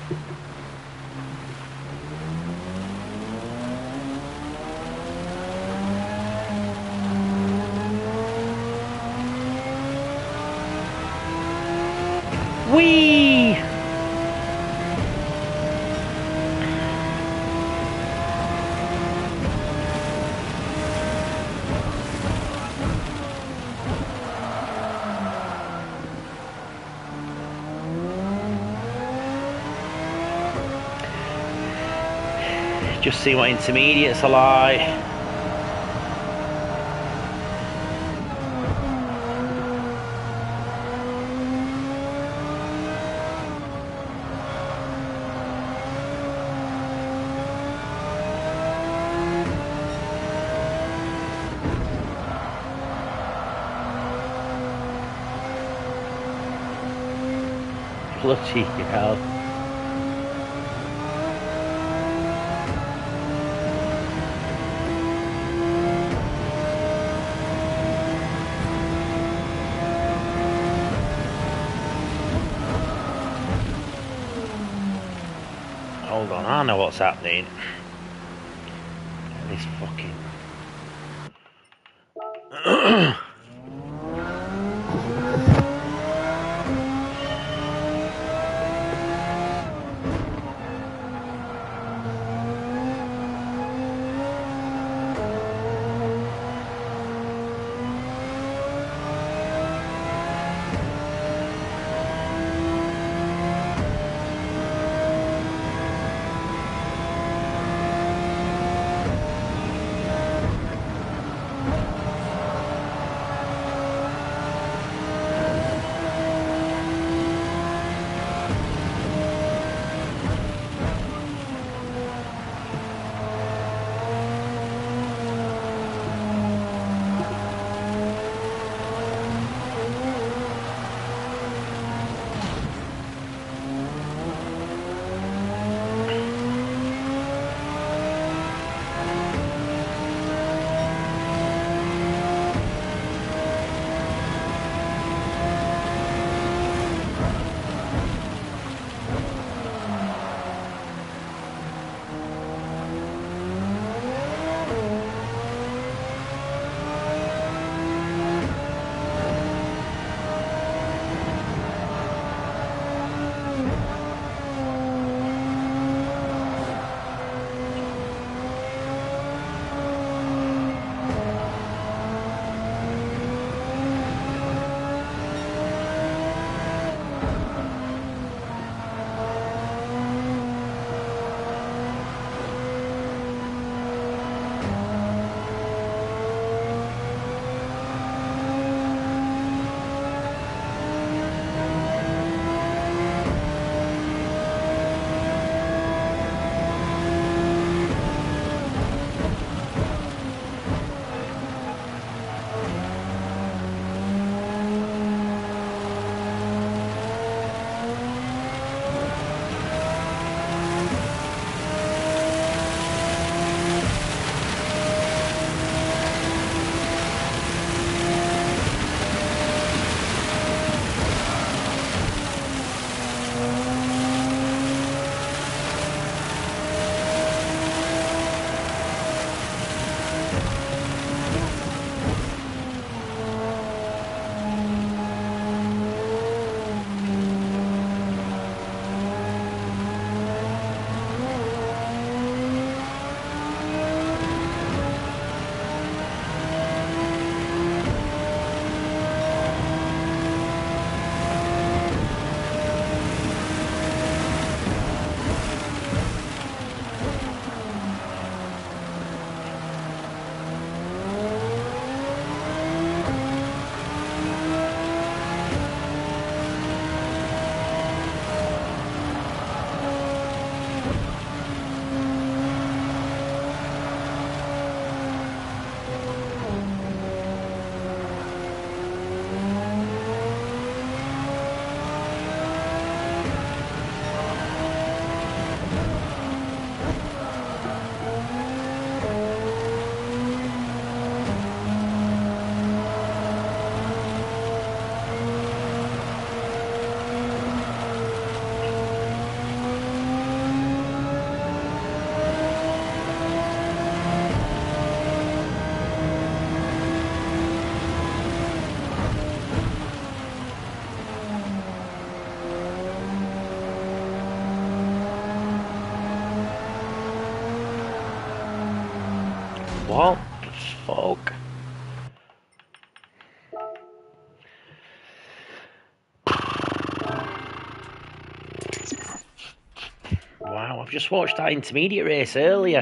Whee! Just see what intermediates are like. Bloody hell. Hold on, I know what's happening. This fucking... What the fuck? Wow, I've just watched that intermediate race earlier,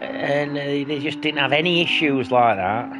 and they just didn't have any issues like that.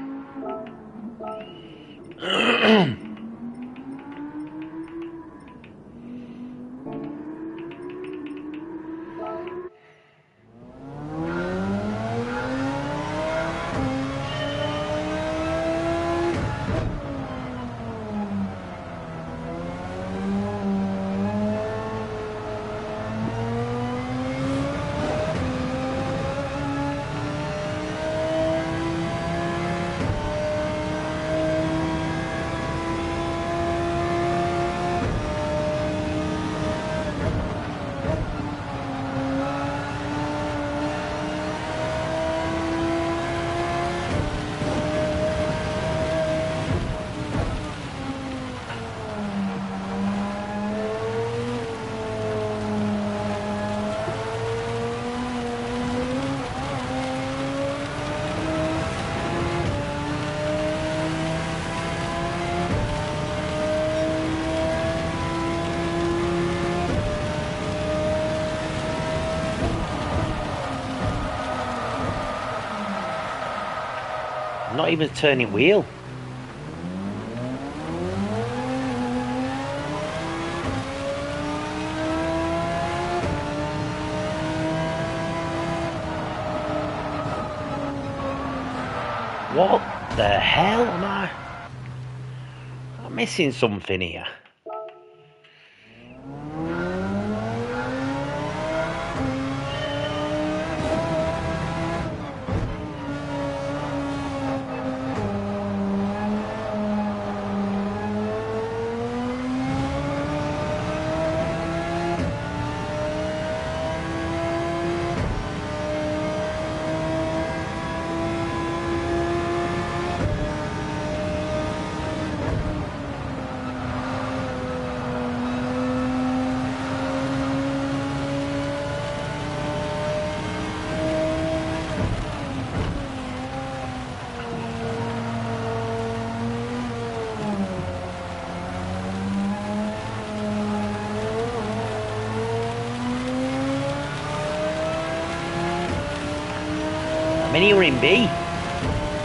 Not even a turning wheel. What the hell am I? I'm missing something here. I mean, you're in B.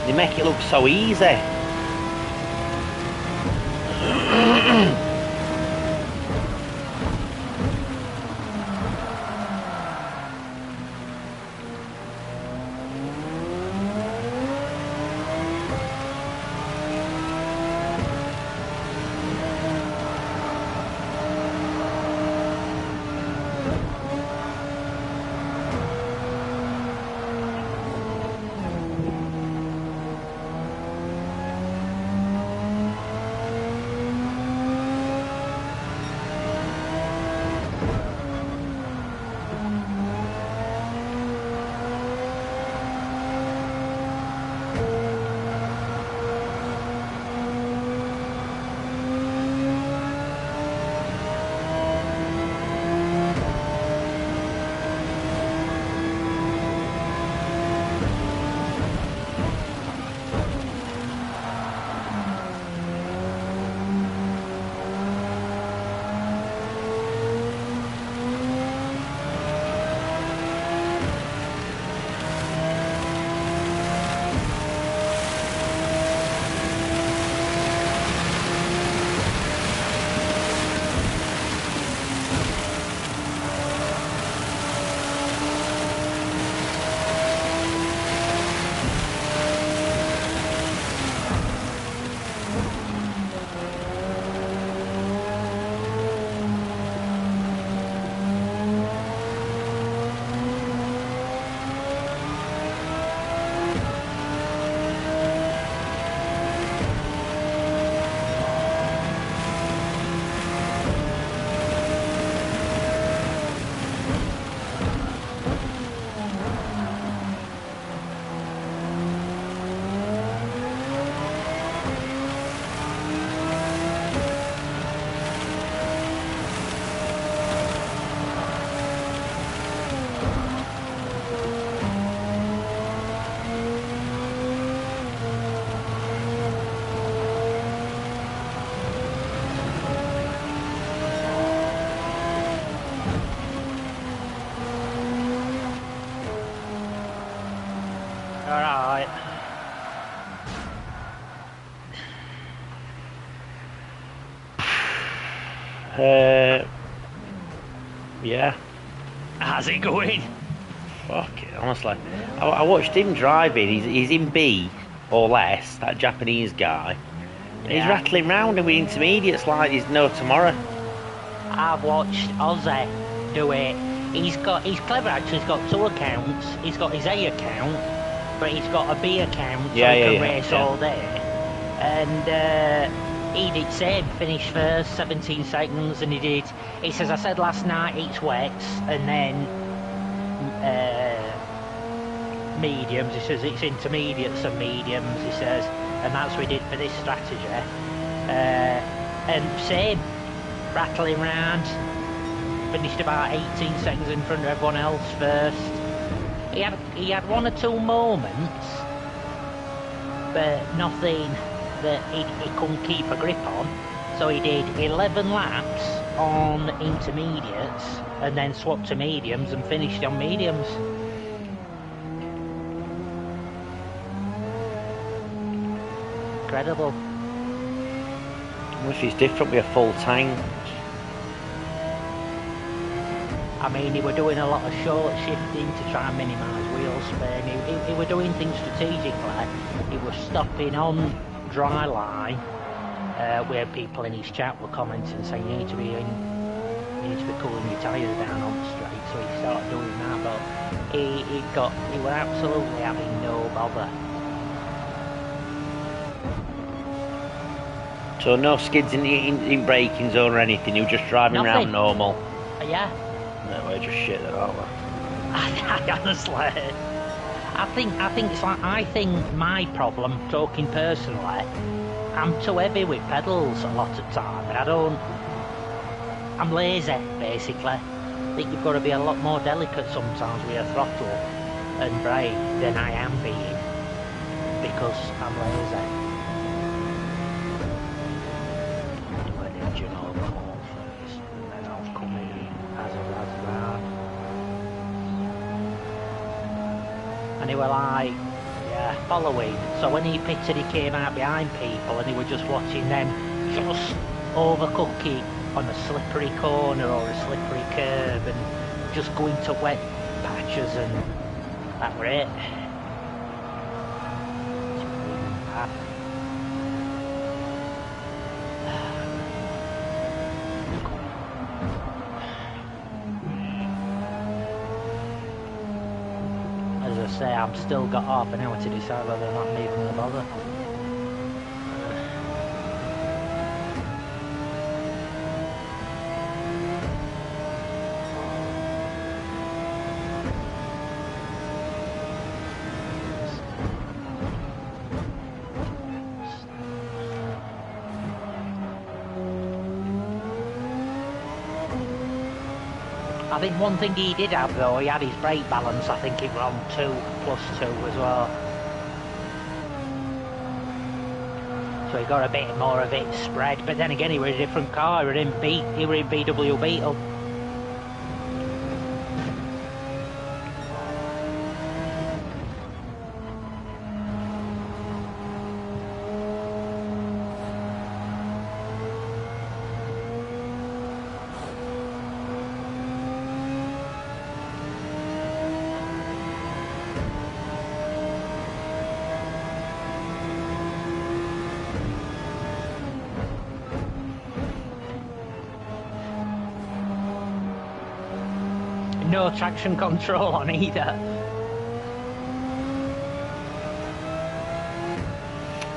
They make it look so easy. Yeah. How's it going? Fuck it, honestly. I watched him driving. He's in B or less, that Japanese guy. And he's Yeah. rattling round and with intermediates like there's no tomorrow. I've watched Ozzy do it. He's clever actually. He's got two accounts. He's got his A account, but he's got a B account so he can race all day. And he did same, finished first, 17 seconds, and he says, I said last night it's wets, and then mediums, he says it's intermediates and mediums, he says, and that's what we did for this strategy. And same, rattling round, finished about 18 seconds in front of everyone else first. He had one or two moments, but nothing that he couldn't keep a grip on. So he did 11 laps on intermediates and then swapped to mediums and finished on mediums. Incredible. I wish he's different with a full tank. I mean, he were doing a lot of short shifting to try and minimise wheel spin. He were doing things strategically. He was stopping on dry line, where people in his chat were commenting saying you need to be cooling your tyres down on the straight. So he started doing that, but he were absolutely having no bother. So no skids in braking zone or anything. You were just driving around normal. Yeah. No, we're just shit at all. Honestly, I think it's like, I think my problem, talking personally, I'm too heavy with pedals a lot of time, and I'm lazy, basically. I think you've got to be a lot more delicate sometimes with your throttle and brake than I am being, because I'm lazy. Let the engine overhaul first, and then I'll come in as a raspberry. And he were like, yeah, following. So when he pitted, he came out behind people and he were just watching them just overcook it on a slippery corner or a slippery curve and just go into wet patches, and that were it. As I say, I've still got half an hour to decide whether or not I'm even going to bother. I think one thing he did have though, he had his brake balance, I think it was on 2+2 as well. So he got a bit more of it spread, but then again he was a different car, he were in VW Beetle. No traction control on either.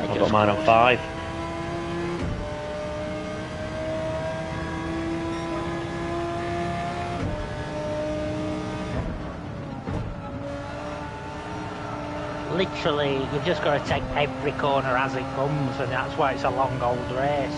I've got mine on 5. Literally, you've just got to take every corner as it comes, and that's why it's a long old race.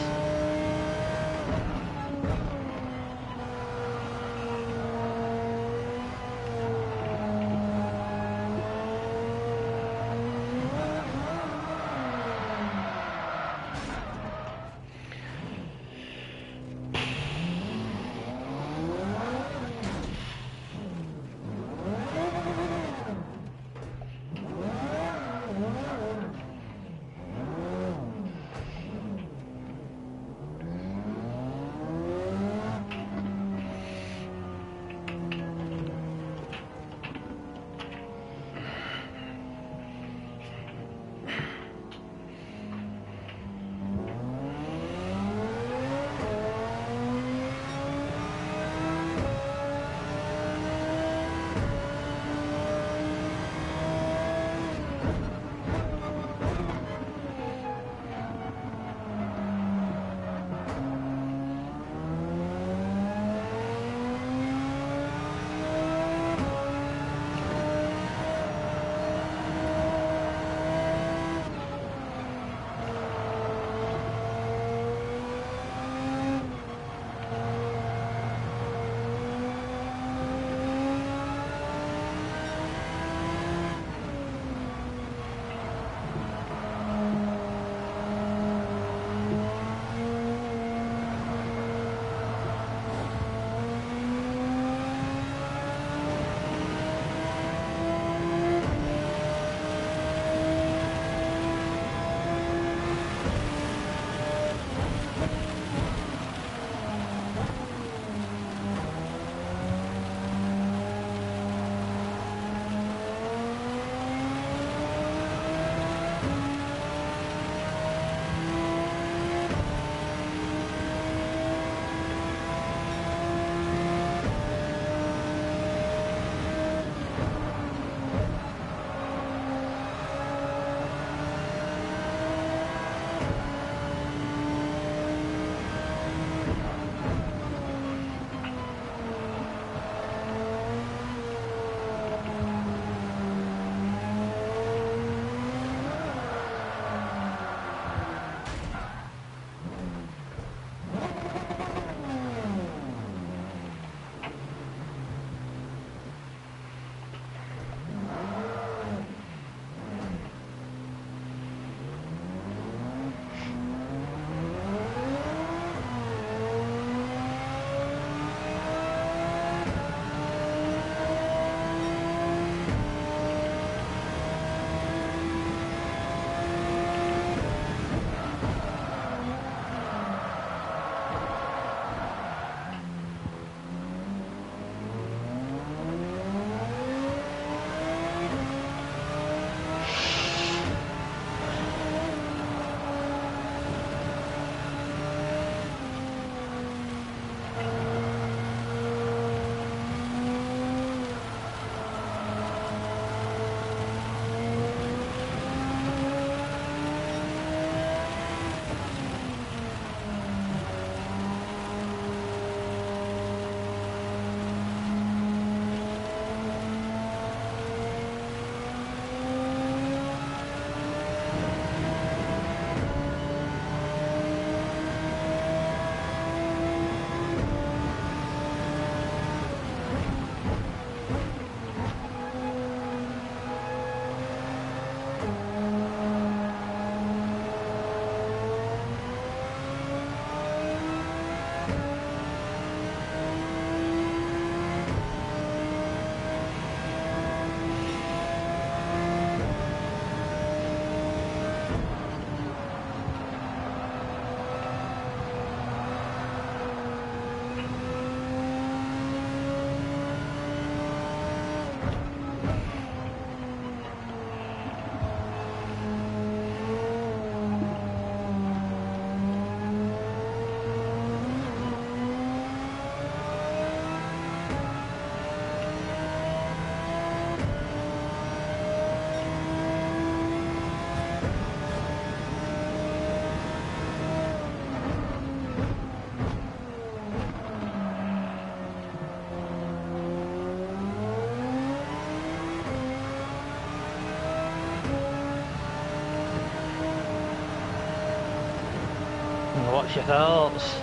What's your thoughts?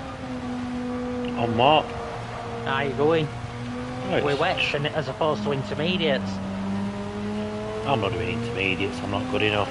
On what? How are you going? Oh, We're wets as opposed to intermediates. I'm not doing intermediates, I'm not good enough.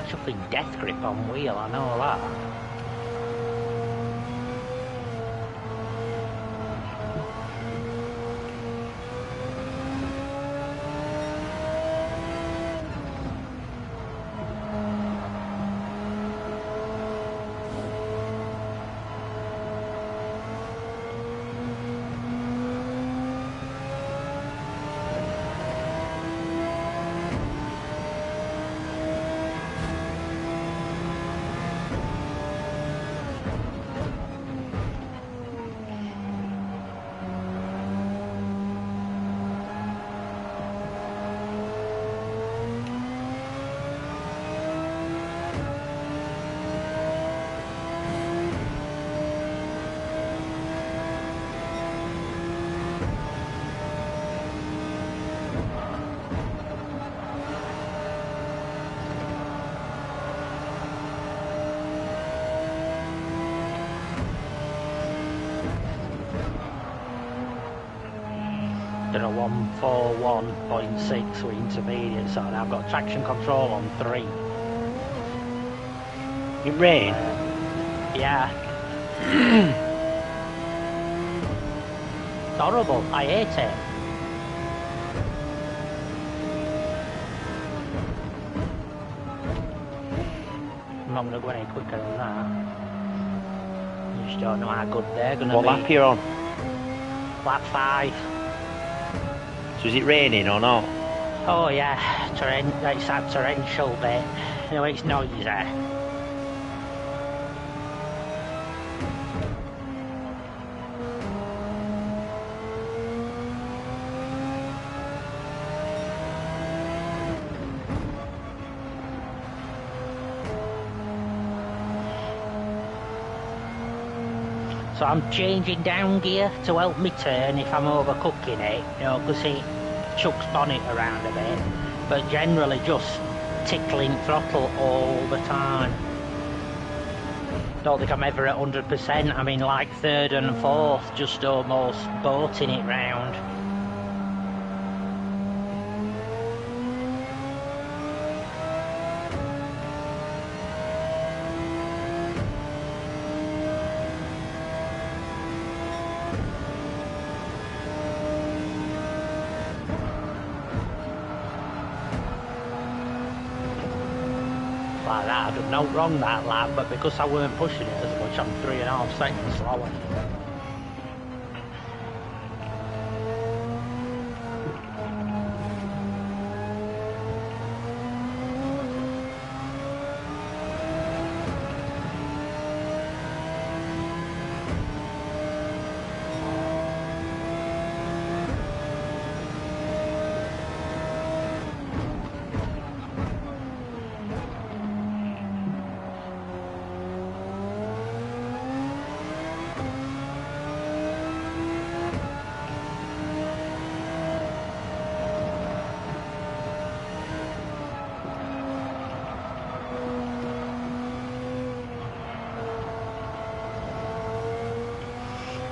Chuffing death grip on wheel, I know that. Done a 141.6 with intermediate, so I've got traction control on 3. In rain? Yeah. It's horrible, I hate it. I'm not going to go any quicker than that. You just don't know how good they're going to be. What lap you're on? Lap 5. So is it raining or not? Oh yeah, it's that torrential bit. You know, it's noisy. So I'm changing down gear to help me turn if I'm overcooking it, you know, because it chucks bonnet around a bit, but generally just tickling throttle all the time. Don't think I'm ever at 100%, I'm in like 3rd and 4th, just almost boating it round. Like that, I'd have no wrong that lap, but because I weren't pushing it as much, I'm 3.5 seconds slower.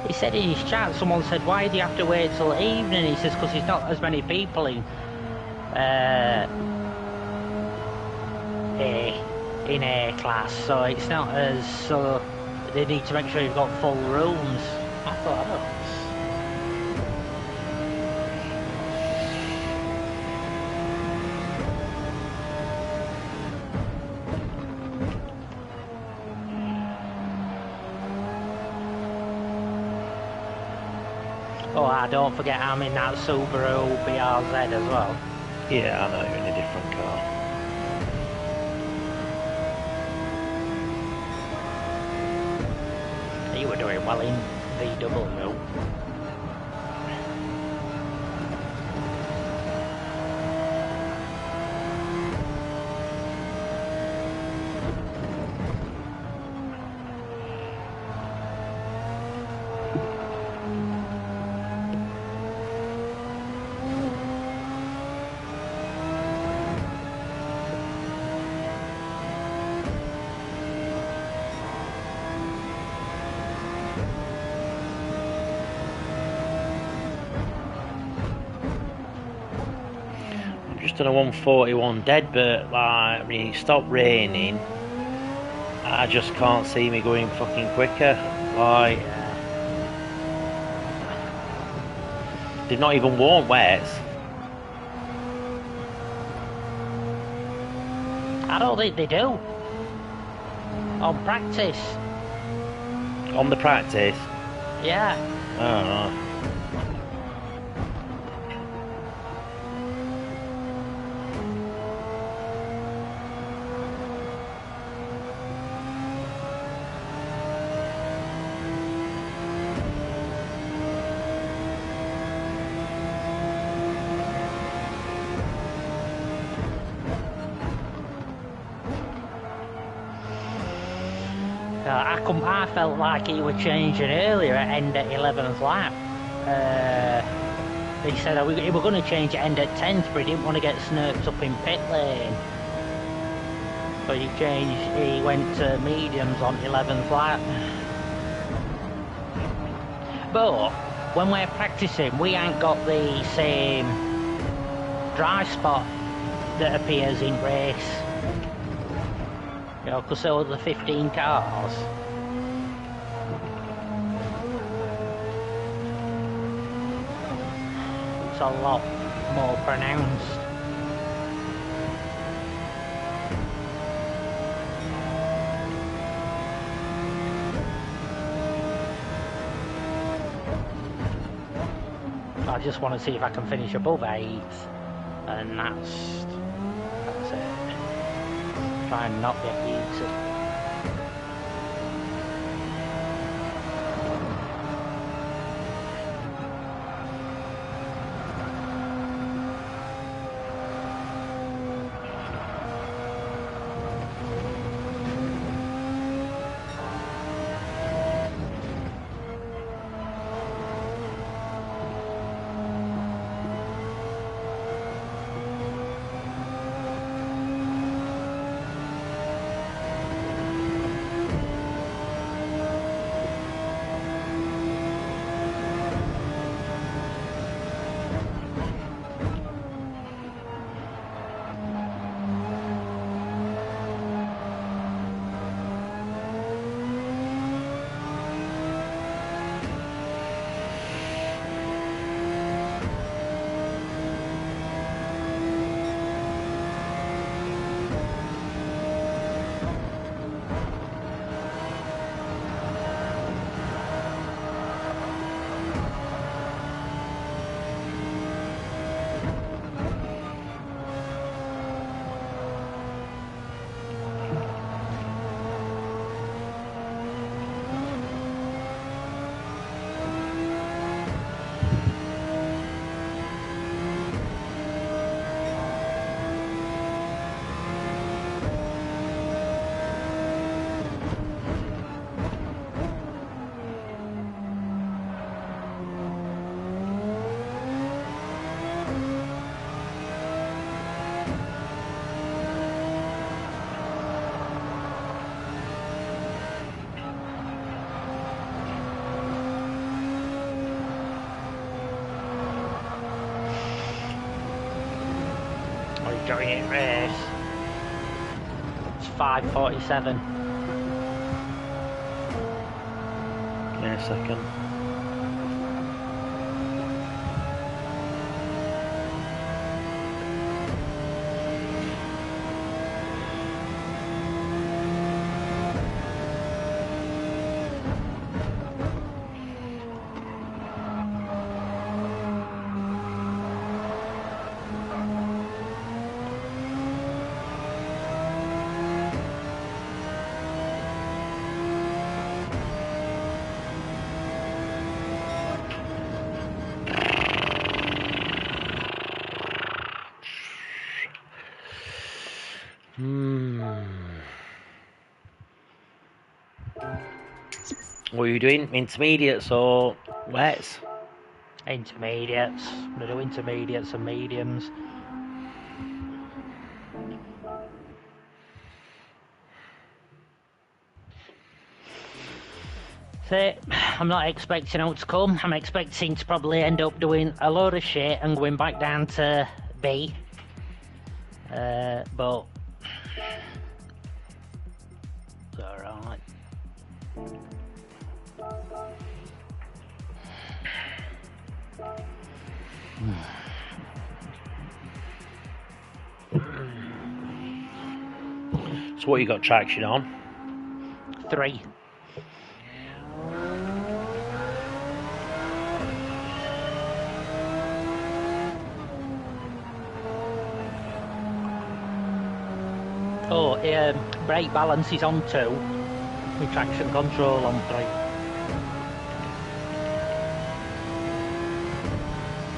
He said in his chat, someone said, why do you have to wait till evening? He says, because there's not as many people in A class, so it's not as, so they need to make sure you've got full rooms. I thought, oh. Oh, don't forget I'm in that Subaru BRZ as well. Yeah, I know, you're in a different car. You were doing well in VW. Just on a 141 dead, but like, I mean, it stopped raining. I just can't see me going fucking quicker. Like, they've not even worn wets. I don't think they do. On practice. On the practice? Yeah. Oh, right. I felt like he was changing earlier at end at 11th lap. He said he were going to change at end at 10th, but he didn't want to get snurped up in pit lane. But he went to mediums on 11th lap. But when we're practicing, we ain't got the same dry spot that appears in race. You know, because there were the 15 cars. It's a lot more pronounced. I just want to see if I can finish above 8, and that's it. Try and not get used to. joint race. It's 5:47. Give me a second. What are you doing? Intermediates or wets? Intermediates. I'm going to do intermediates and mediums. So, I'm not expecting out to come. I'm expecting to probably end up doing a load of shit and going back down to B. But it's alright. So what you got traction on? 3. Oh, brake balance is on 2, with traction control on 3.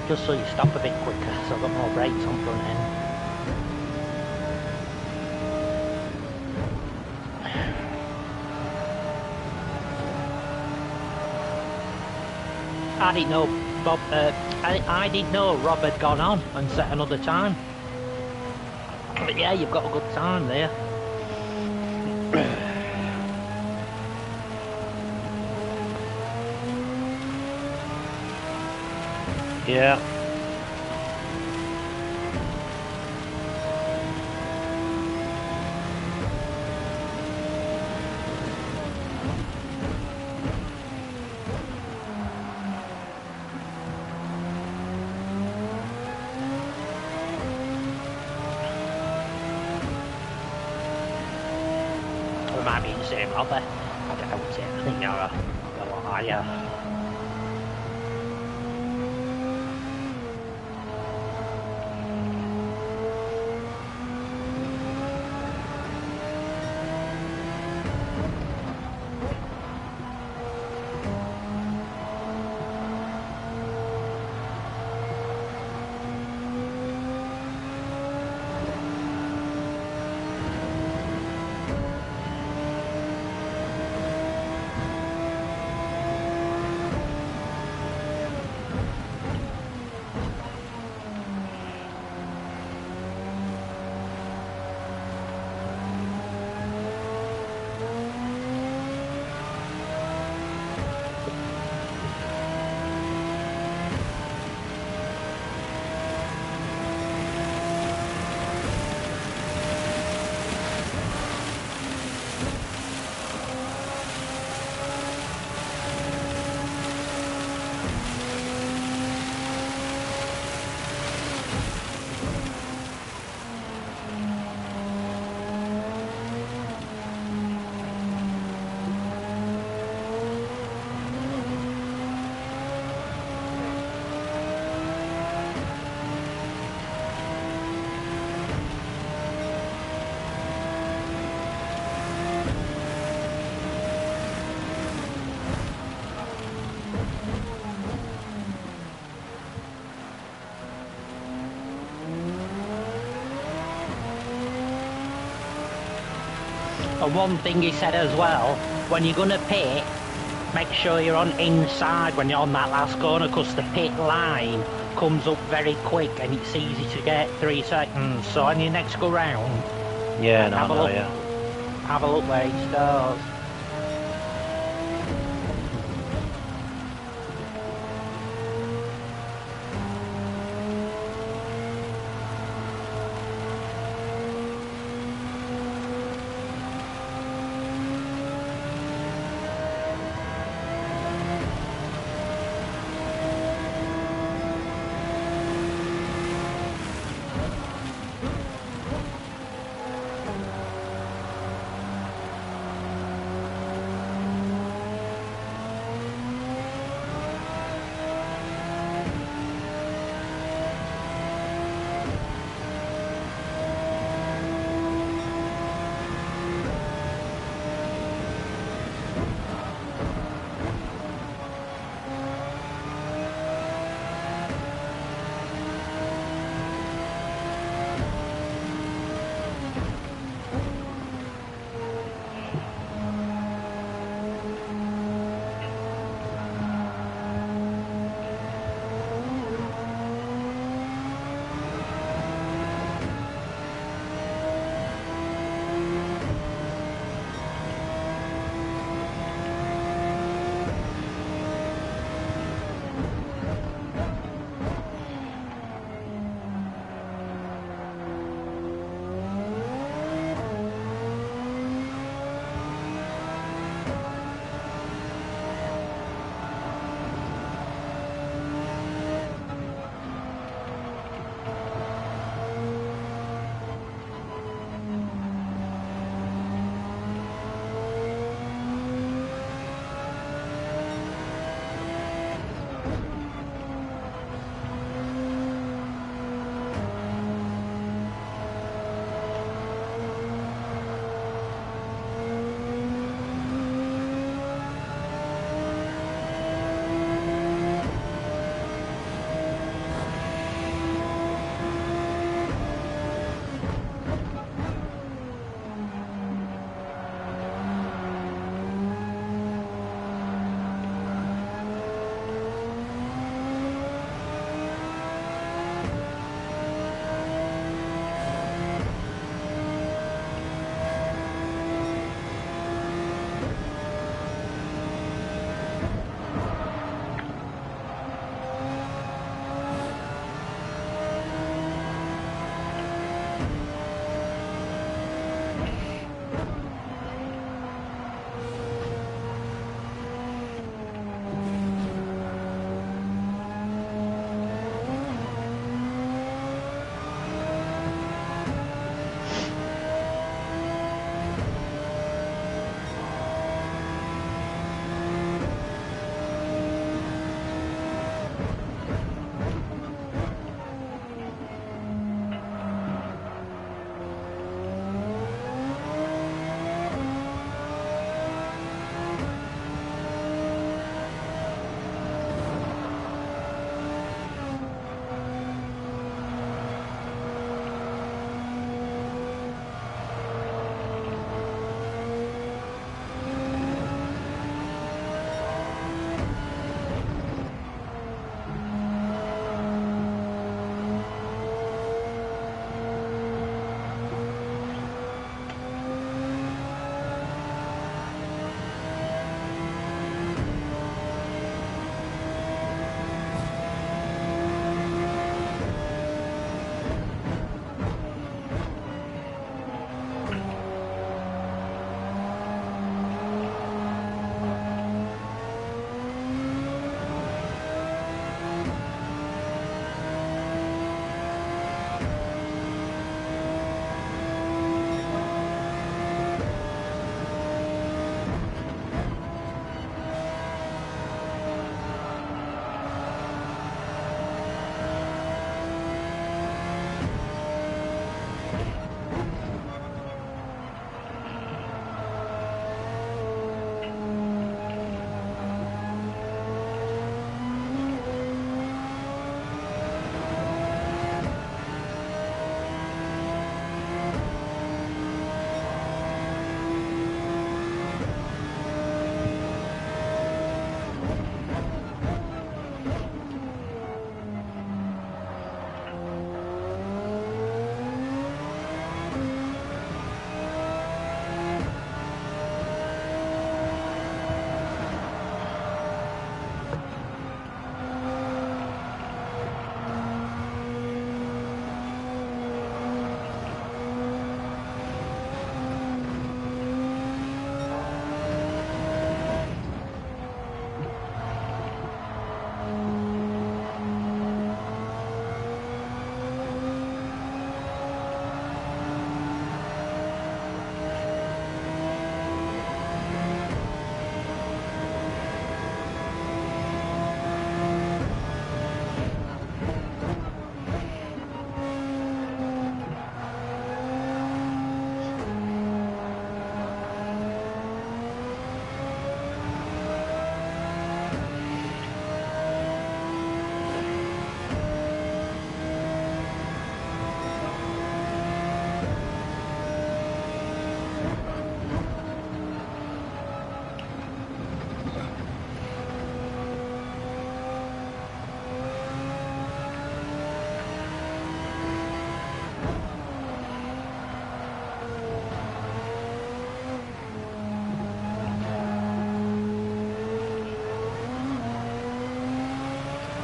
Just so you stop a bit quicker, so I've got more brakes on front end. I didn't know Bob. I didn't know Rob had gone on and set another time. But yeah, you've got a good time there. Yeah. We might be in the same lobby. I doubt it. I think you're a lot higher. And one thing he said as well, when you're going to pit, make sure you're on inside when you're on that last corner, because the pit line comes up very quick and it's easy to get 3 seconds. So on your next go round, Yeah, no, have a no, look, yeah. have a look where it starts.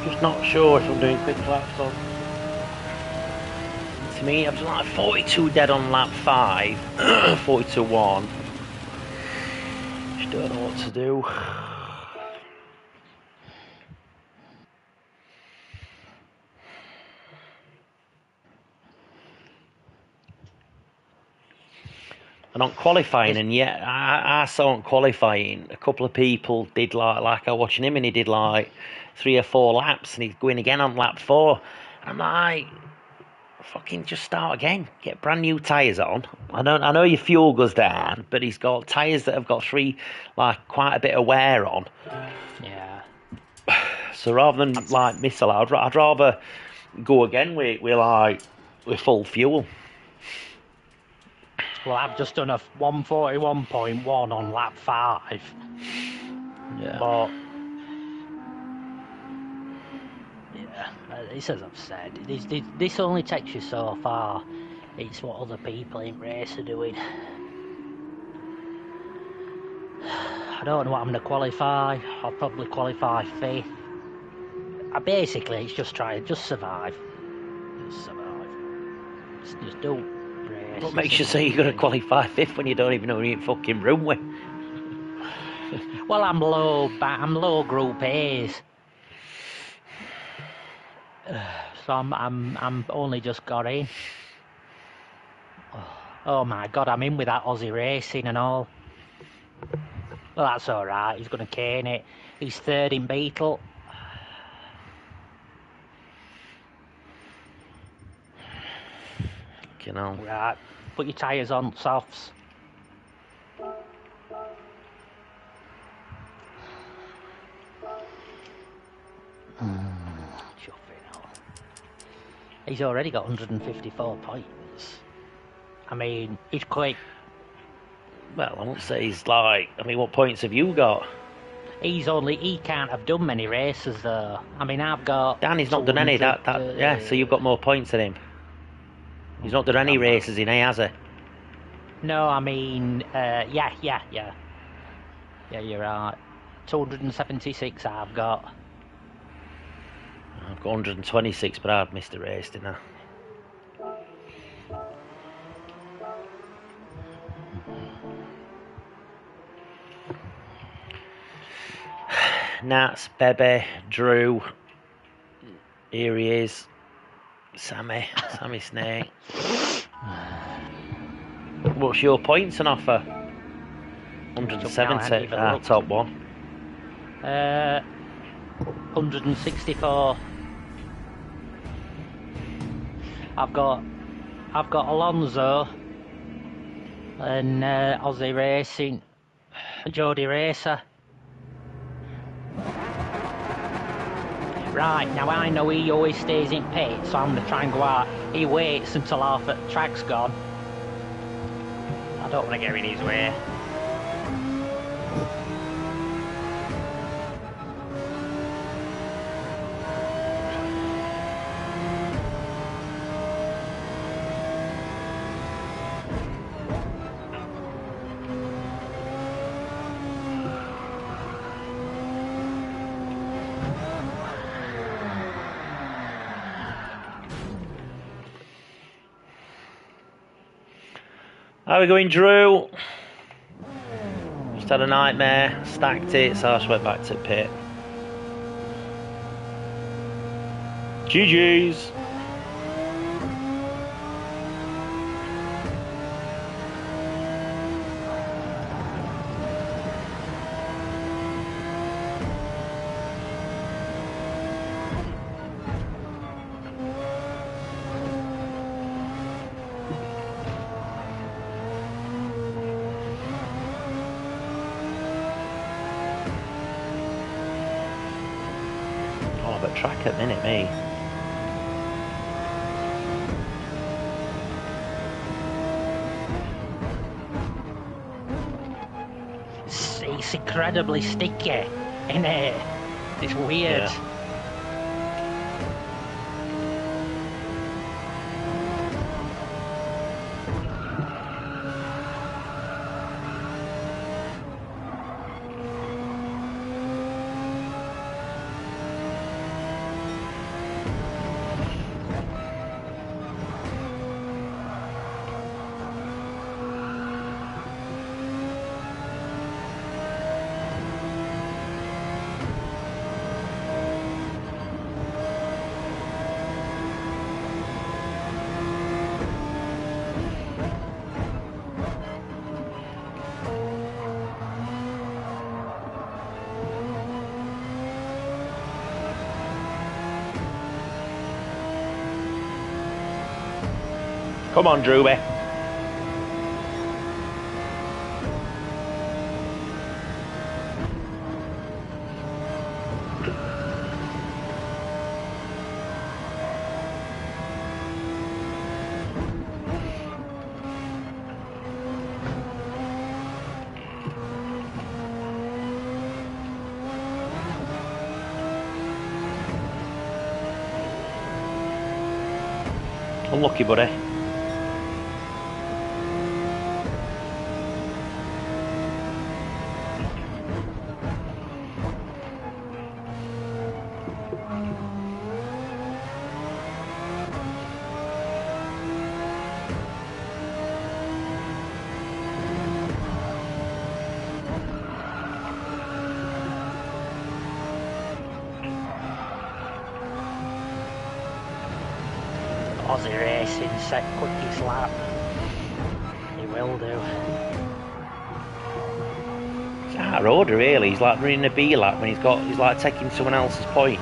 Just not sure if I'm doing quick laps on. To me, I've done like 42 dead on lap 5, 42-1. Just don't know what to do. And on qualifying, and yet I saw on qualifying a couple of people did like I was watching him, and he did like 3 or 4 laps, and he's going again on lap 4. And I'm like, fucking just start again, get brand new tyres on. I know your fuel goes down, but he's got tyres that have got quite a bit of wear on. Yeah. So rather than like miss a lot, I'd rather go again with full fuel. Well, I've just done a 141.1 on lap 5. Yeah. But yeah, it's as I've said. This only takes you so far. It's what other people in race are doing. I don't know what I'm going to qualify. I'll probably qualify 5th. Basically, it's just survive. Just survive. Just don't race. What makes you say you're going to qualify 5th when you don't even know who you're in fucking room with? Well, I'm low group A's. So I'm only just got in. Oh my god, I'm in with that Aussie racing and all. Well, that's alright, he's going to cane it. He's 3rd in Beetle. You know. Right, put your tyres on, softs. He's already got 154 points. I mean, he's quick. Well, I won't say he's like... I mean, what points have you got? He can't have done many races though. I mean, I've got... Danny's not done any. Yeah, so you've got more points than him. He's not done any races in A, has he? No, I mean, yeah. Yeah, you're right. 276 I've got. I've got 126, but I've missed a race, didn't I? Nats, Bebe, Drew. Here he is. Sammy Snake. What's your points on offer? 170, top one. 164. I've got Alonso and Aussie Racing, Jody Racer. Right, now I know he always stays in pit, so I'm going to try and go out. He waits until half the track's gone. I don't want to get in his way. How are we going, Drew? Just had a nightmare, stacked it, so I just went back to pit. GG's. Track at minute, me. It's incredibly sticky, isn't it? It's weird. Yeah. Come on, Drewby. Unlucky, buddy. Aussie Racing set quickest lap. He will do. It's hard order, really. He's like running a B lap when he's like taking someone else's points.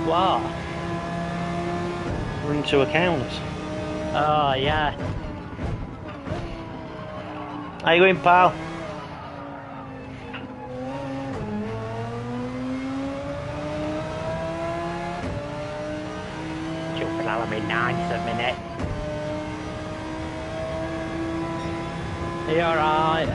What? Running two accounts. Oh, yeah. How you going, pal? Jumping out of me ninth a minute. Are you alright?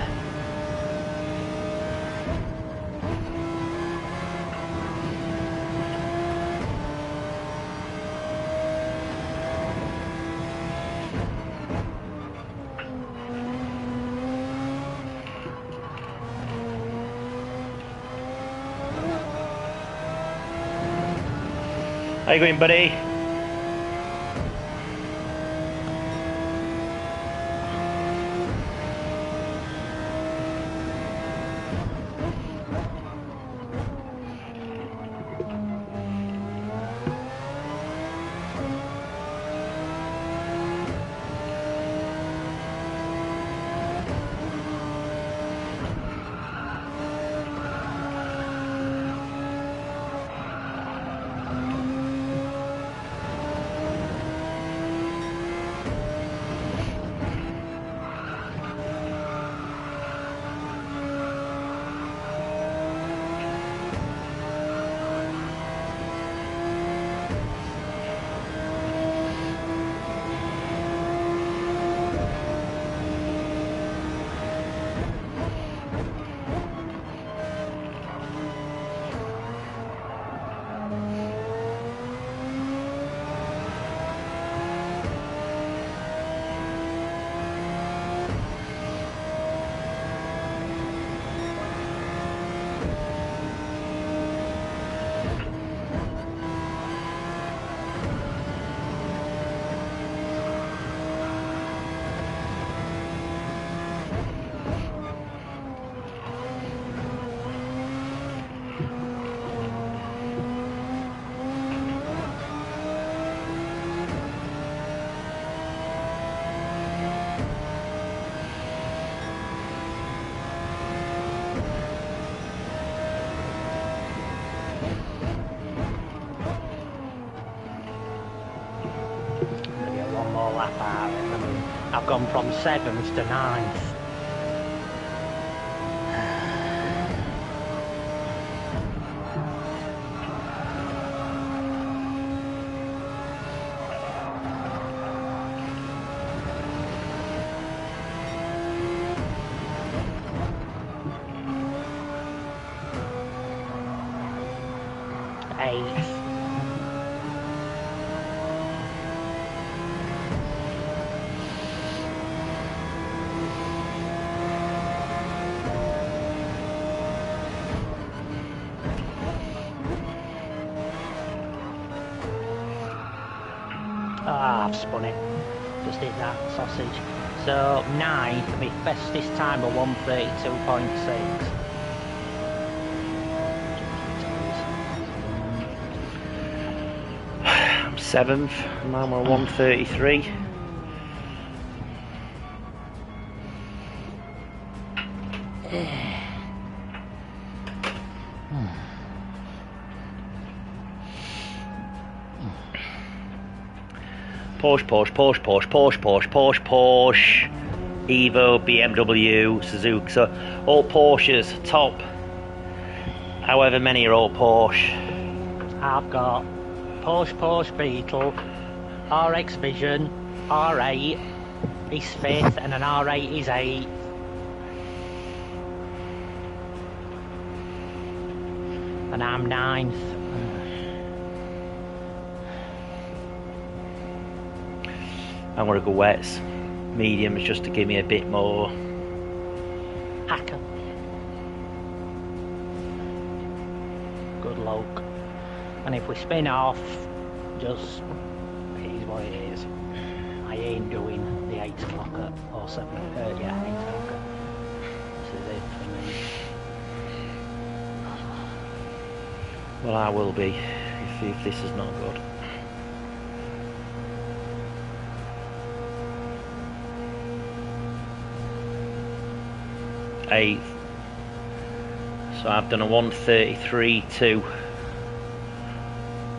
How you going, buddy? Lap out. I've gone from 7th to 9th. Eighth. Ah, I've spun it. Just did that sausage. So 9th, my fastest time of 1:32.6. I'm 7th, and I'm on 1:33. Porsche, Porsche, Porsche, Porsche, Porsche, Porsche, Porsche, Porsche, Evo, BMW, Suzuki. So all Porsches, top. However many are all Porsche. I've got Porsche Beetle, RX Vision, R8 is 5th, and an R8 is 8th. And I'm 9th. I'm going to go wets, mediums, just to give me a bit more. Hacker. Good luck. And if we spin off, just it is what it is. I ain't doing the 8 o'clock or 7, yeah, 8 o'clock. This is it for me. Well, I will be if this is not good. Eighth. So I've done a 133.2.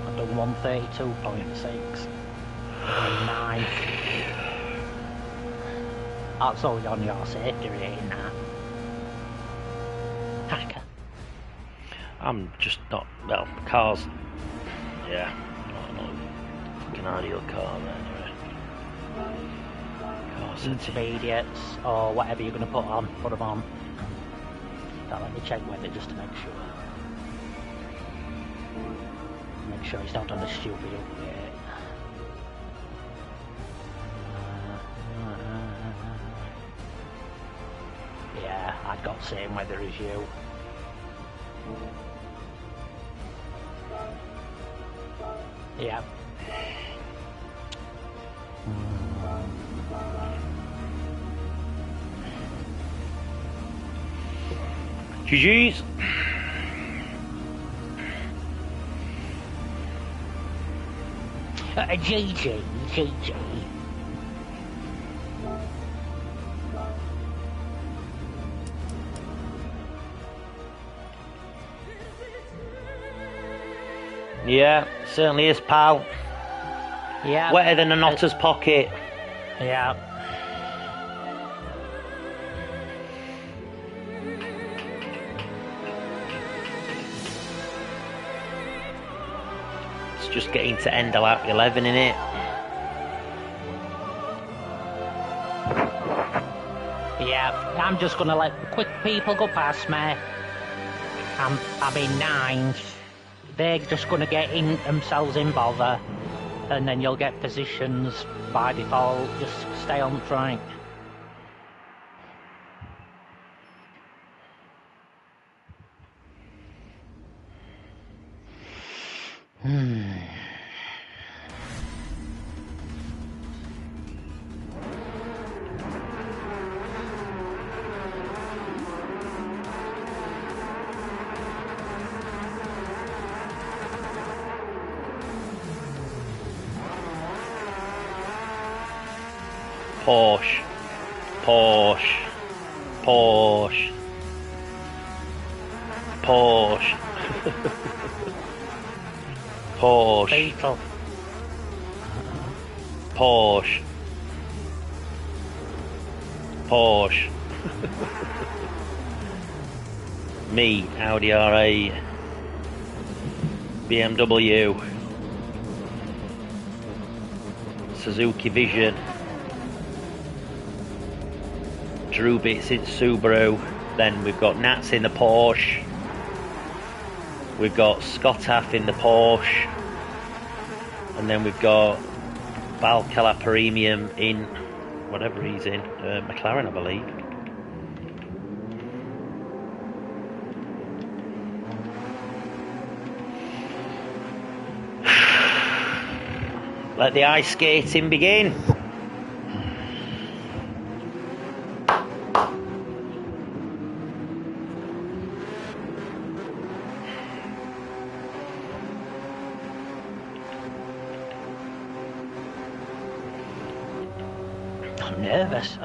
I've done 132.6. And 9th. That's all on your safety rating, that. Hacker. I'm just not, well, cars, yeah, not a fucking ideal car anyway. Car setting. Intermediates, or whatever you're going to put them on. Now let me check weather just to make sure. Make sure it's not on the stupid update. Yeah, I've got the same weather as you. Yeah. GG's. GG. Yeah, certainly is, pal. Yeah. Wetter than an otter's pocket. Yeah. It's just getting to end of lap 11, innit? Yeah, I'm just gonna let quick people go past me. I'm in 9th. They're just gonna get themselves in bother, and then you'll get positions by default. Just stay on track. Porsche. Porsche. Porsche. Porsche. Porsche. Beetle. Porsche. Porsche. Me, Audi R8. BMW. Suzuki Vision. Drew Bits in Subaru. Then we've got Nats in the Porsche. We've got Scottaff in the Porsche. And then we've got Valcala Premium in whatever he's in, McLaren, I believe. Let the ice skating begin. I'm nervous.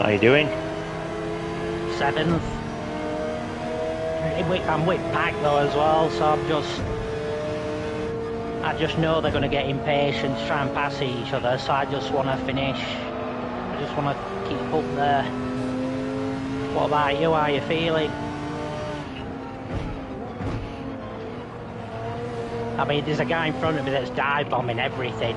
How you doing? 7th. I'm with Pack though as well, so I just know they're going to get impatient to try and pass each other, so I just want to finish. I just want to keep up there. What about you? How are you feeling? I mean, there's a guy in front of me that's dive bombing everything.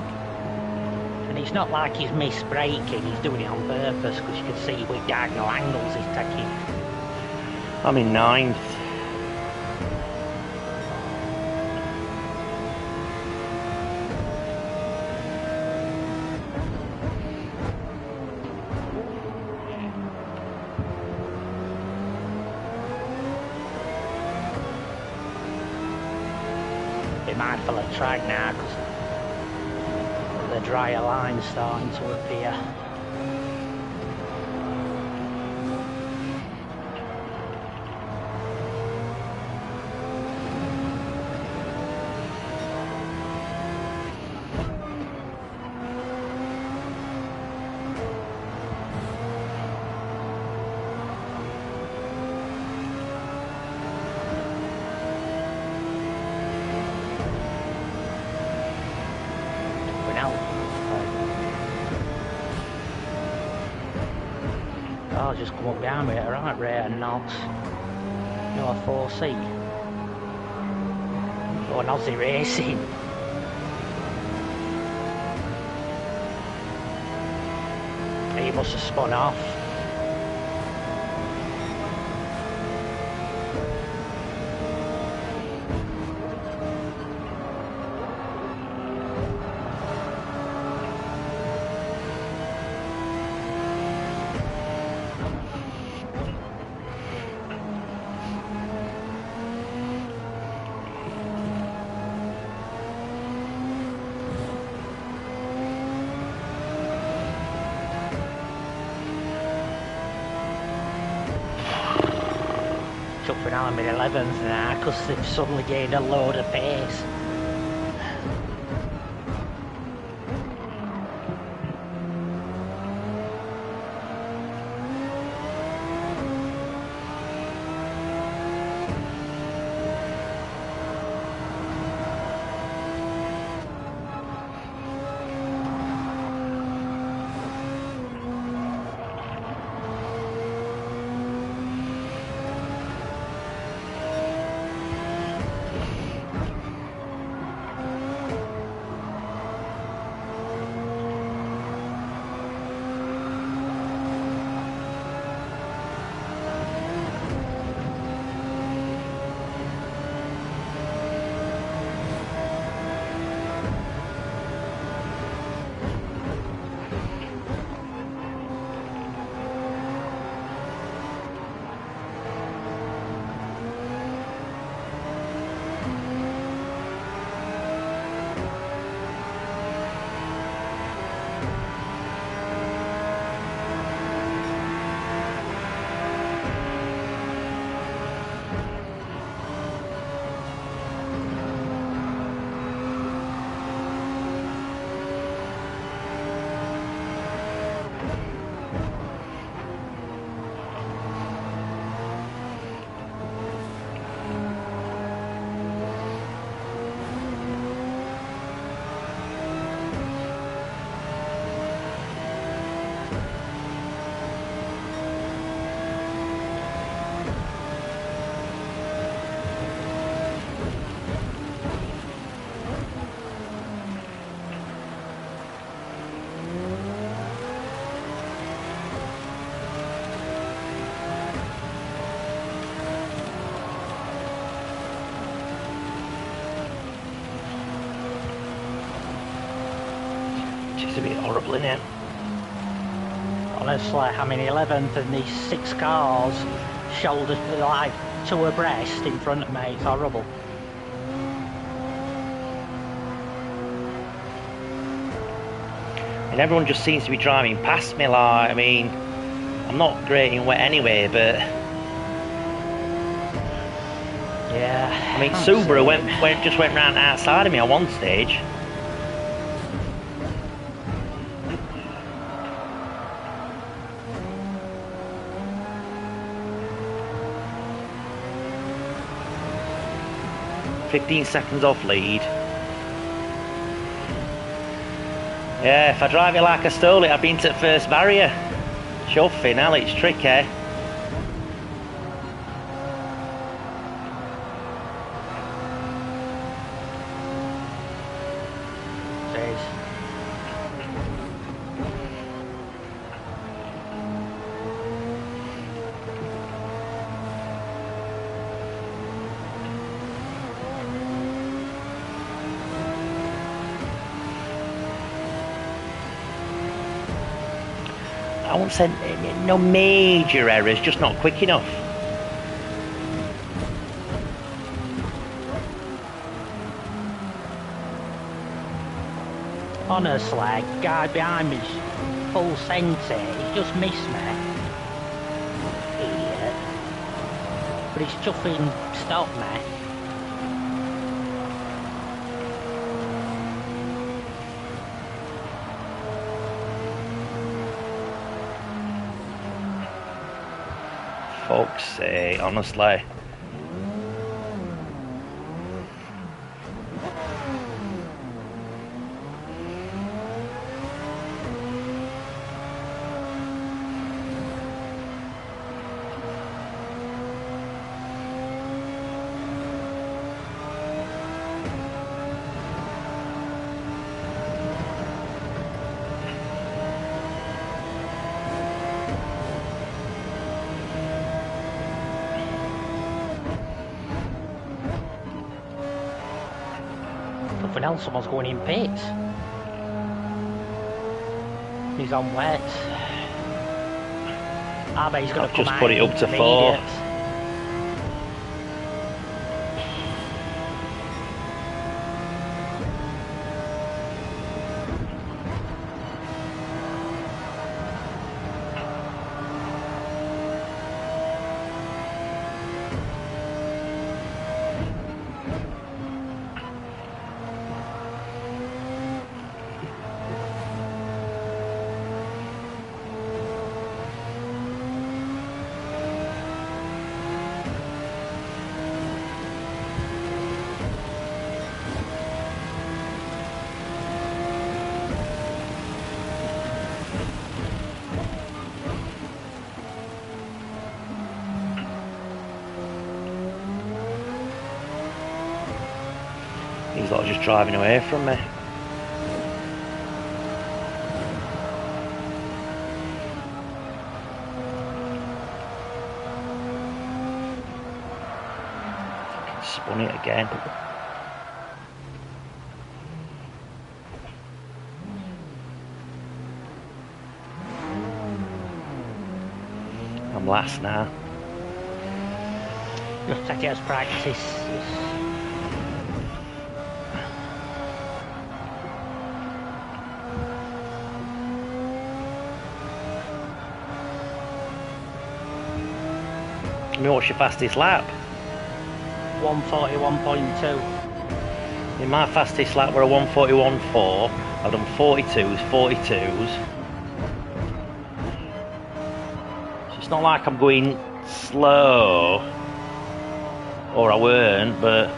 And it's not like he's misbraking, he's doing it on purpose, because you can see with diagonal angles he's taking. I'm in 9th. Be mindful of track now, because the drier line's starting to appear. Oh, just come up behind me at the right rate and not no 4C. Oh, an Aussie Racing. He must have spun off. Up and I'm in 11th now because they've suddenly gained a load of pace. It's a bit horrible, isn't it? Honestly, I'm in 11th and these 6 cars shoulders like 2 abreast in front of me. It's horrible. And everyone just seems to be driving past me. Like, I mean, I'm not great in wet anyway, but yeah. I mean, Subaru just went round outside of me on one stage. 15 seconds off lead. Yeah, if I drive it like I stole it, I've been to the first barrier. Chuffing, hell, it's tricky. I won't say no major errors, just not quick enough. Honestly, guy behind me's full centre, he's just missed me. Idiot. But he's chuffing stopped me. Fuck's sake, honestly. Nothing else, someone's going in pits. He's on wet. I bet he's going to come just out put it up to 4. He's like just driving away from me. Spun it again. I'm last now. Just take it as practice. I mean, what's your fastest lap? 141.2. In my fastest lap were a 141.4. I've done 42s, 42s. So it's not like I'm going slow, or I weren't, but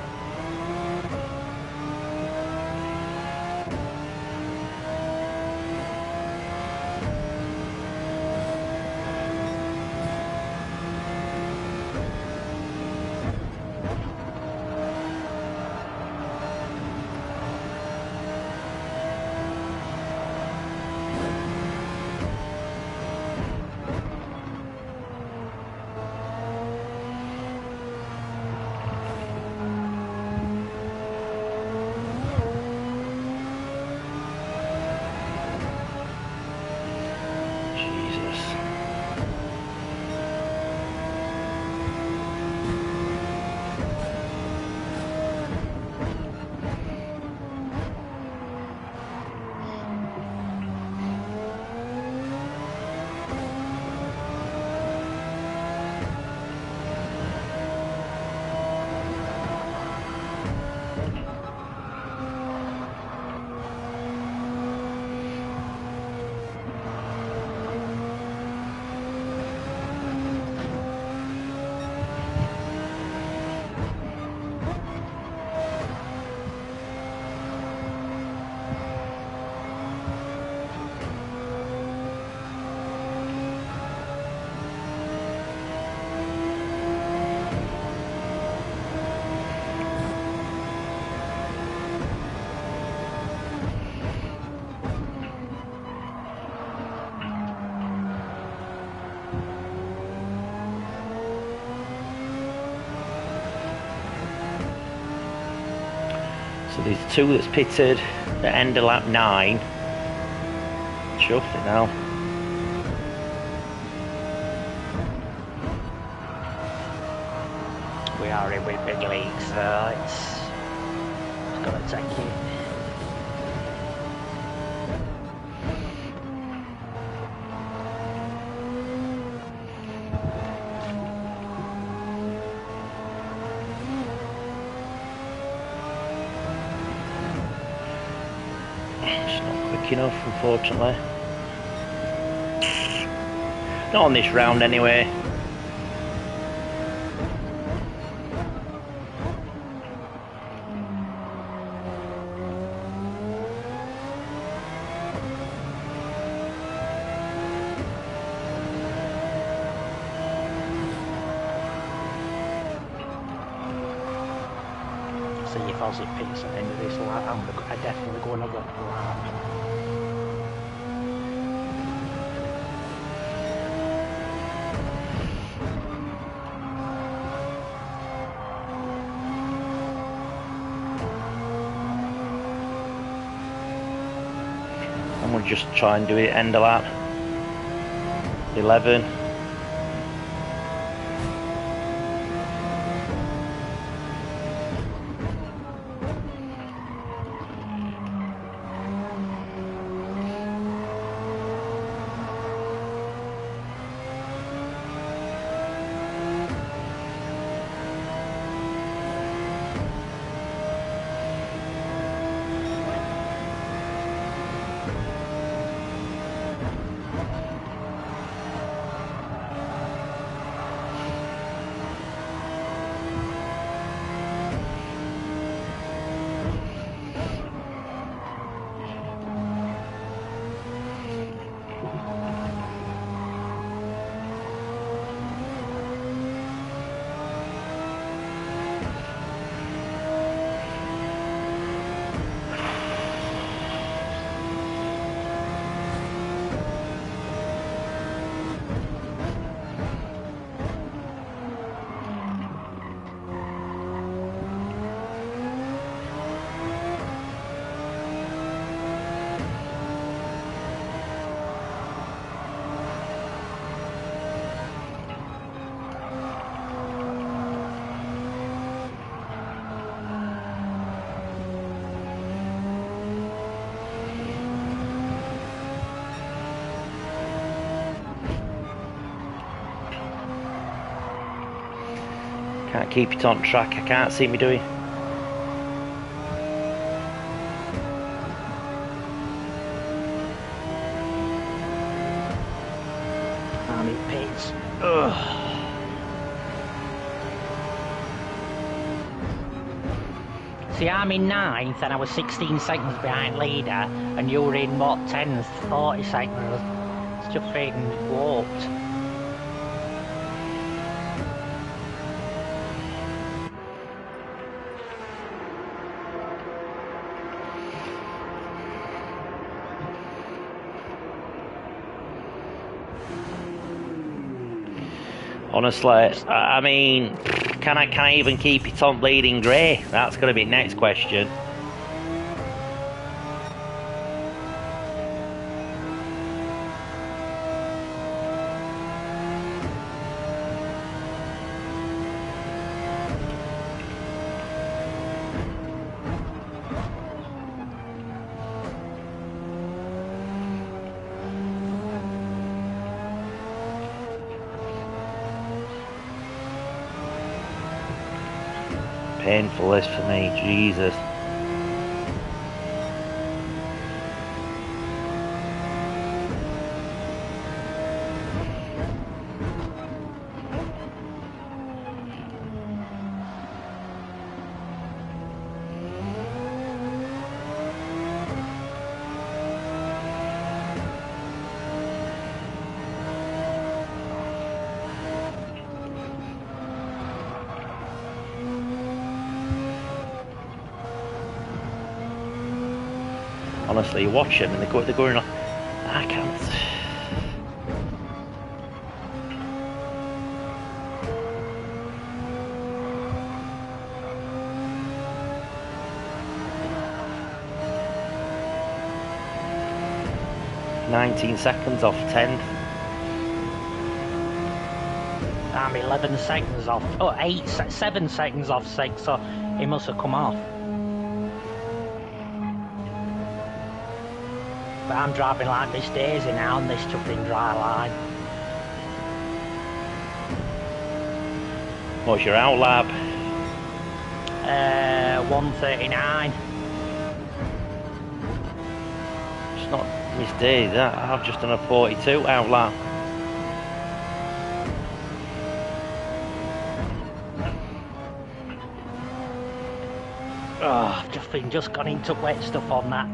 So there's 2 that's pitted at end of lap 9. Chuffed it now. We are in with big leagues, so it's got to take it. It's not quick enough, unfortunately. Not on this round, anyway. See if Ozzy picks at the end of this lap. I definitely go another lap. And we'll just try and do it end of lap 11. Can't keep it on track. I can't see me doing. And it pits. Ugh. See, I'm in 9th and I was 16 seconds behind leader, and you were in what, 10th, 40 seconds. It's just freaking warped. Honestly, I mean, can I even keep it on bleeding grey? That's going to be next question. Painful this for me, Jesus. Honestly, you watch them and they're going on. I can't. 19 seconds off 10th. I'm 11 seconds off. Oh, 7 seconds off 6, so he must have come off. But I'm driving like Miss Daisy now on this chuffing dry line. What's your out lap? 1:39. It's not Miss Daisy, I've just done a 42 out lap. Oh, I've just gone into wet stuff on that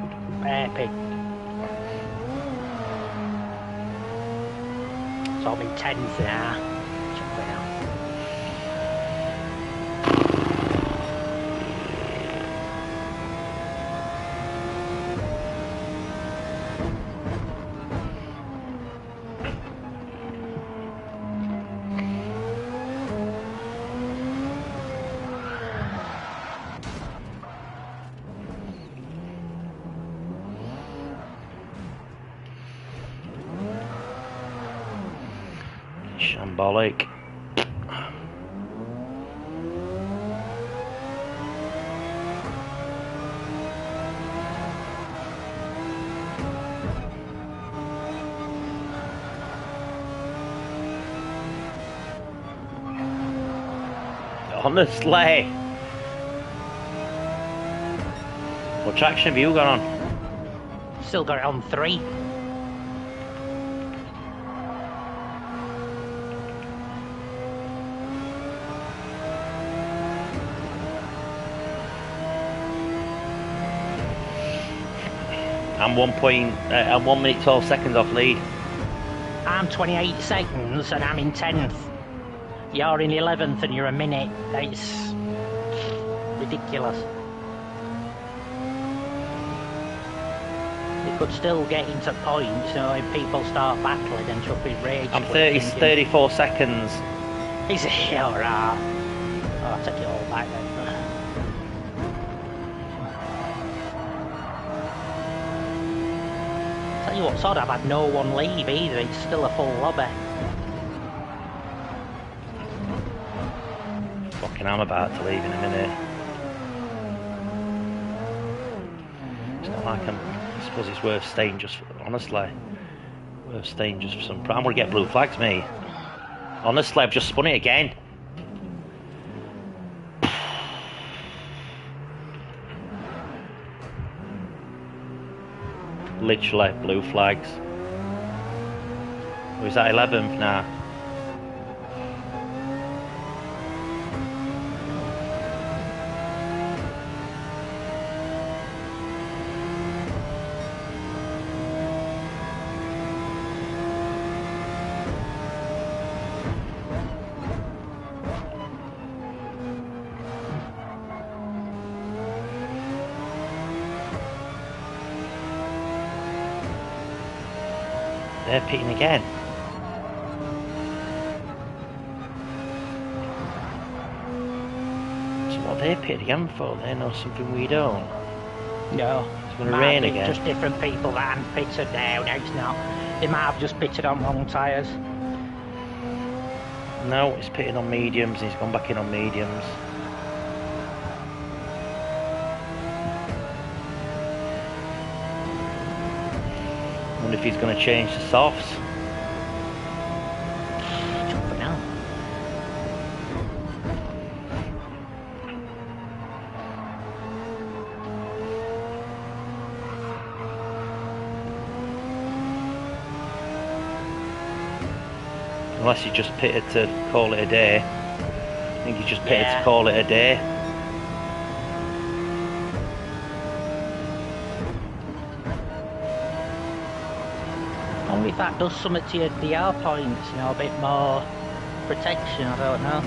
airpig. So I'm in 10th now. Check it out. Shambolic. Honestly. What traction have you got on? Still got it on 3. I'm 1 minute 12 seconds off lead. I'm 28 seconds and I'm in 10th. You're in 11th and you're a minute. It's ridiculous. You could still get into points, you know, if people start battling and chuffing rage. I'm 34 seconds. Is it alright? Oh, I'll take it all back then. Tell you what's odd, I've had no one leave either, it's still a full lobby. Fucking I'm about to leave in a minute. It's not like I suppose it's worth staying just for, honestly. Worth staying just for some I'm gonna get blue flags, me. Honestly, I've just spun it again. Literally, blue flags. Or is that 11th now? They're pitting again. So what they pitting again for? They know something we don't. No. It's going to rain again. Just different people that haven't pitted now. No, it's not. They might have just pitted on wrong tyres. No, he's pitting on mediums and he's gone back in on mediums. I wonder if he's going to change the softs. For now. Unless he just pitted to call it a day. I think he just pitted to call it a day. Only if that does something to your DR points, you know, a bit more protection, I don't know.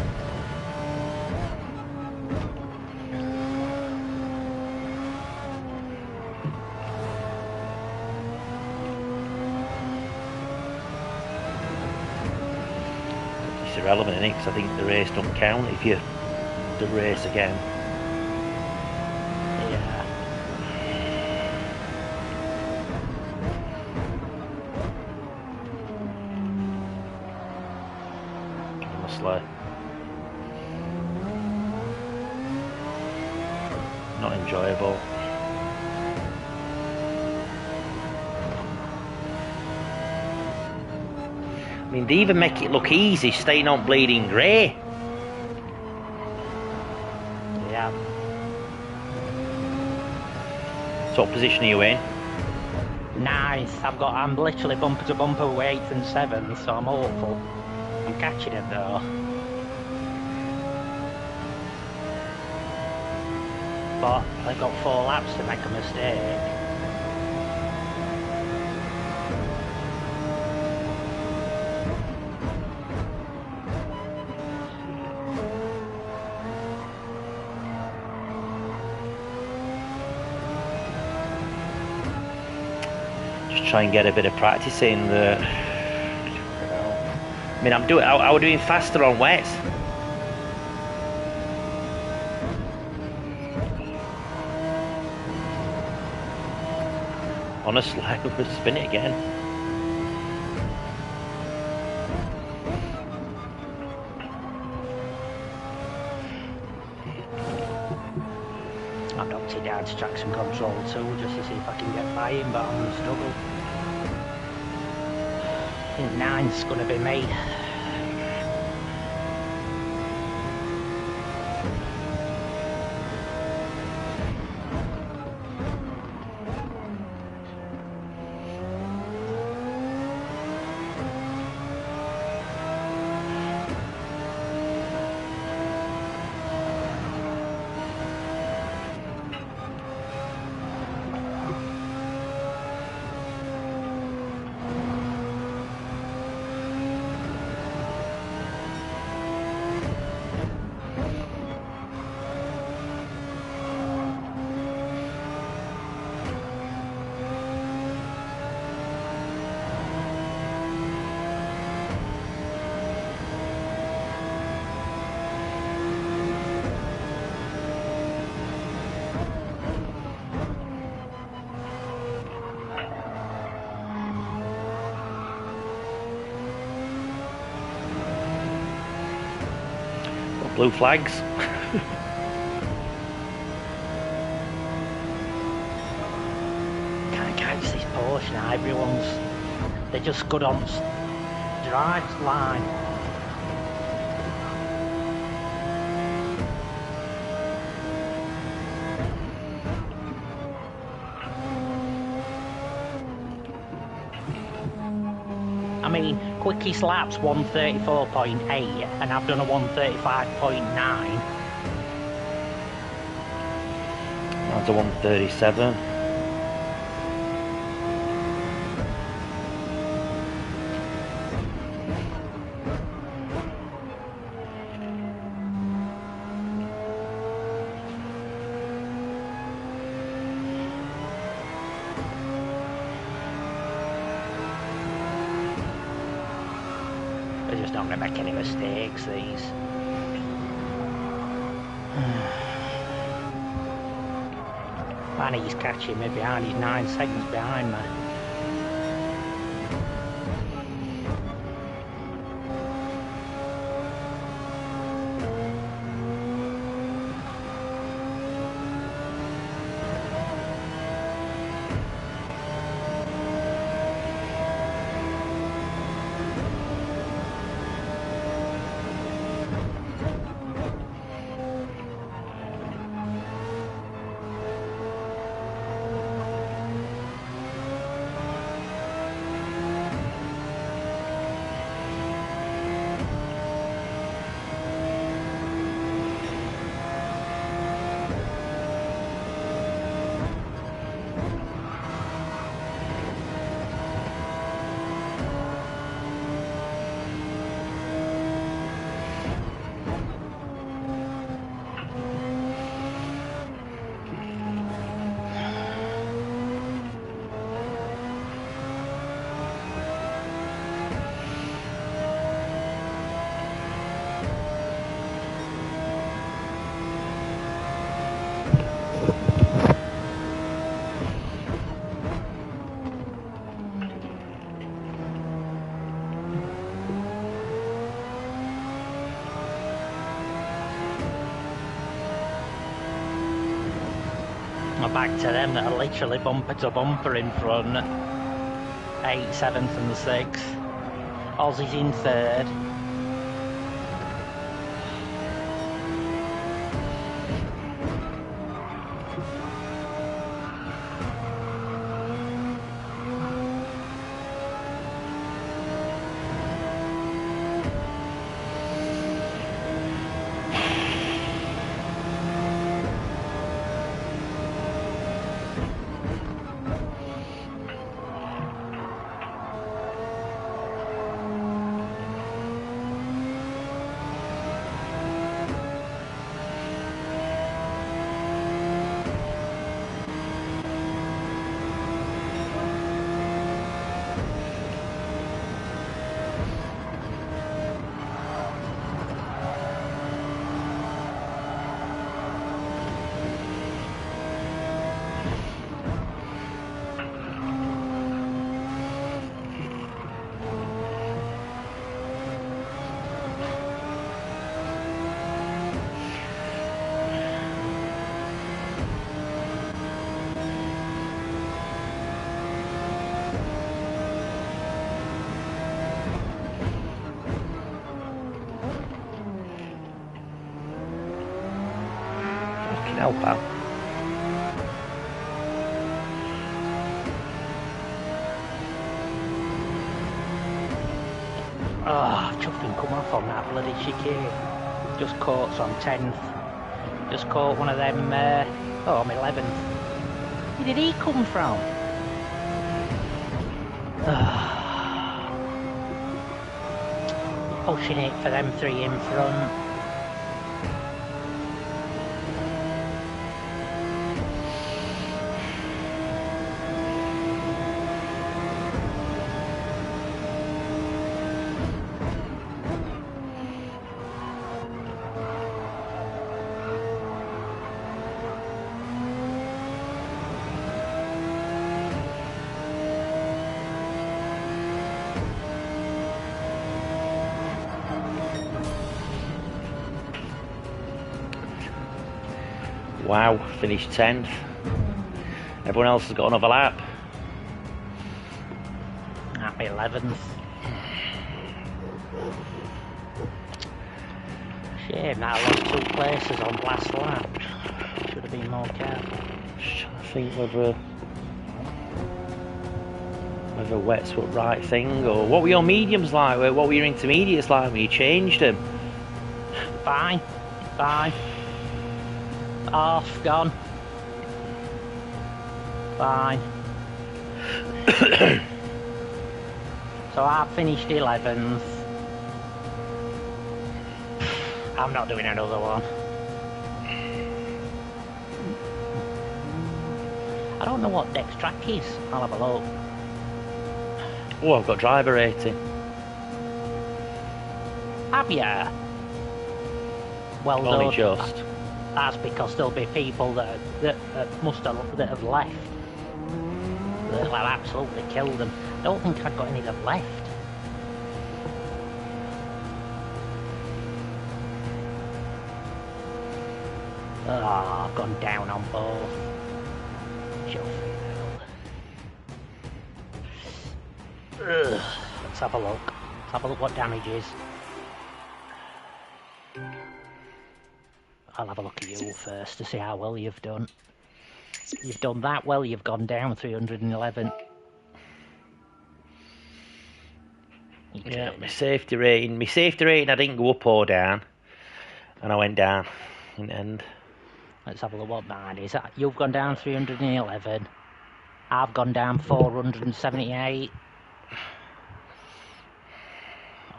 It's irrelevant, isn't it? Because I think the race don't count if you the race again. Yeah. honestly. Not enjoyable. I mean, they even make it look easy, staying on bleeding grey. Yeah. So what position are you in? Ninth. I'm literally bumper to bumper with 8th and 7th, so I'm hopeful. I'm catching it though. But I've got 4 laps to make a mistake. Just try and get a bit of practice in. I mean, I was doing faster on wets. Honestly, I could spin it again. I've knocked it down to traction control too, just to see if I can get by him, but I'm going to struggle. I think 9th's going to be me. Blue flags. Can't catch this Porsche now. They're just good on drive line. I mean, quickest lap's 134.8 and I've done a 135.9. That's a 137. They're just not going to make any mistakes, these. Man, he's catching me behind. He's 9 seconds behind me. My back to them that are literally bumper to bumper in front. 8th, 7th and 6th. Aussie's in 3rd. Hell, pal. Oh, chuffing come off on that bloody chicane. Just caught on 10th. Just caught one of them, I'm 11th. Where did he come from? Pushing it for them 3 in front. Wow, finished 10th. Everyone else has got another lap. At 11th. Shame that I lost 2 places on last lap. Should have been more careful. Just trying to think whether wet's what right thing, or what were your mediums like? What were your intermediates like when you changed them? Fine. Off, gone. Fine. So I finished 11th. I'm not doing another one. I don't know what Dex track is. I'll have a look. Oh, I've got driver rating. Have ya? Well Only done. just. That's because there'll be people that have left. That'll have absolutely killed them. I don't think I've got any that left. Oh, I've gone down on both. Let's have a look. Let's have a look what damage is. I'll have a look at you first to see how well you've done. You've done that well, you've gone down 311. Yeah, my safety rating I didn't go up or down, and I went down in the end. Let's have a look what mine is. You've gone down 311. I've gone down 478.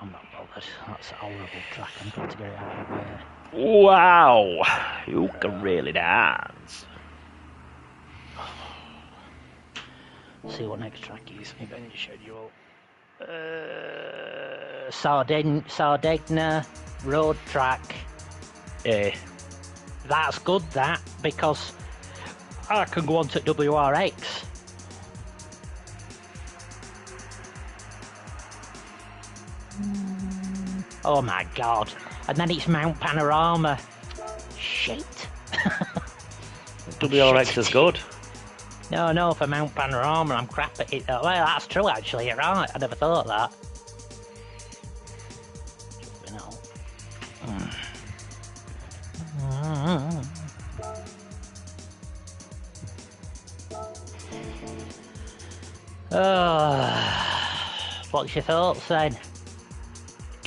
I'm not bothered. That's a horrible track. I'm going to get it out of the way. Wow, you can really dance. See what next track is. Maybe I need to schedule. Sardegna road track. Yeah. That's good, that, because I can go on to WRX. Oh my god. And then it's Mount Panorama. Shit. WRX is good. No, for Mount Panorama, I'm crap at it. Well, that's true, actually. You're right. I never thought of that. You know. What's your thoughts then?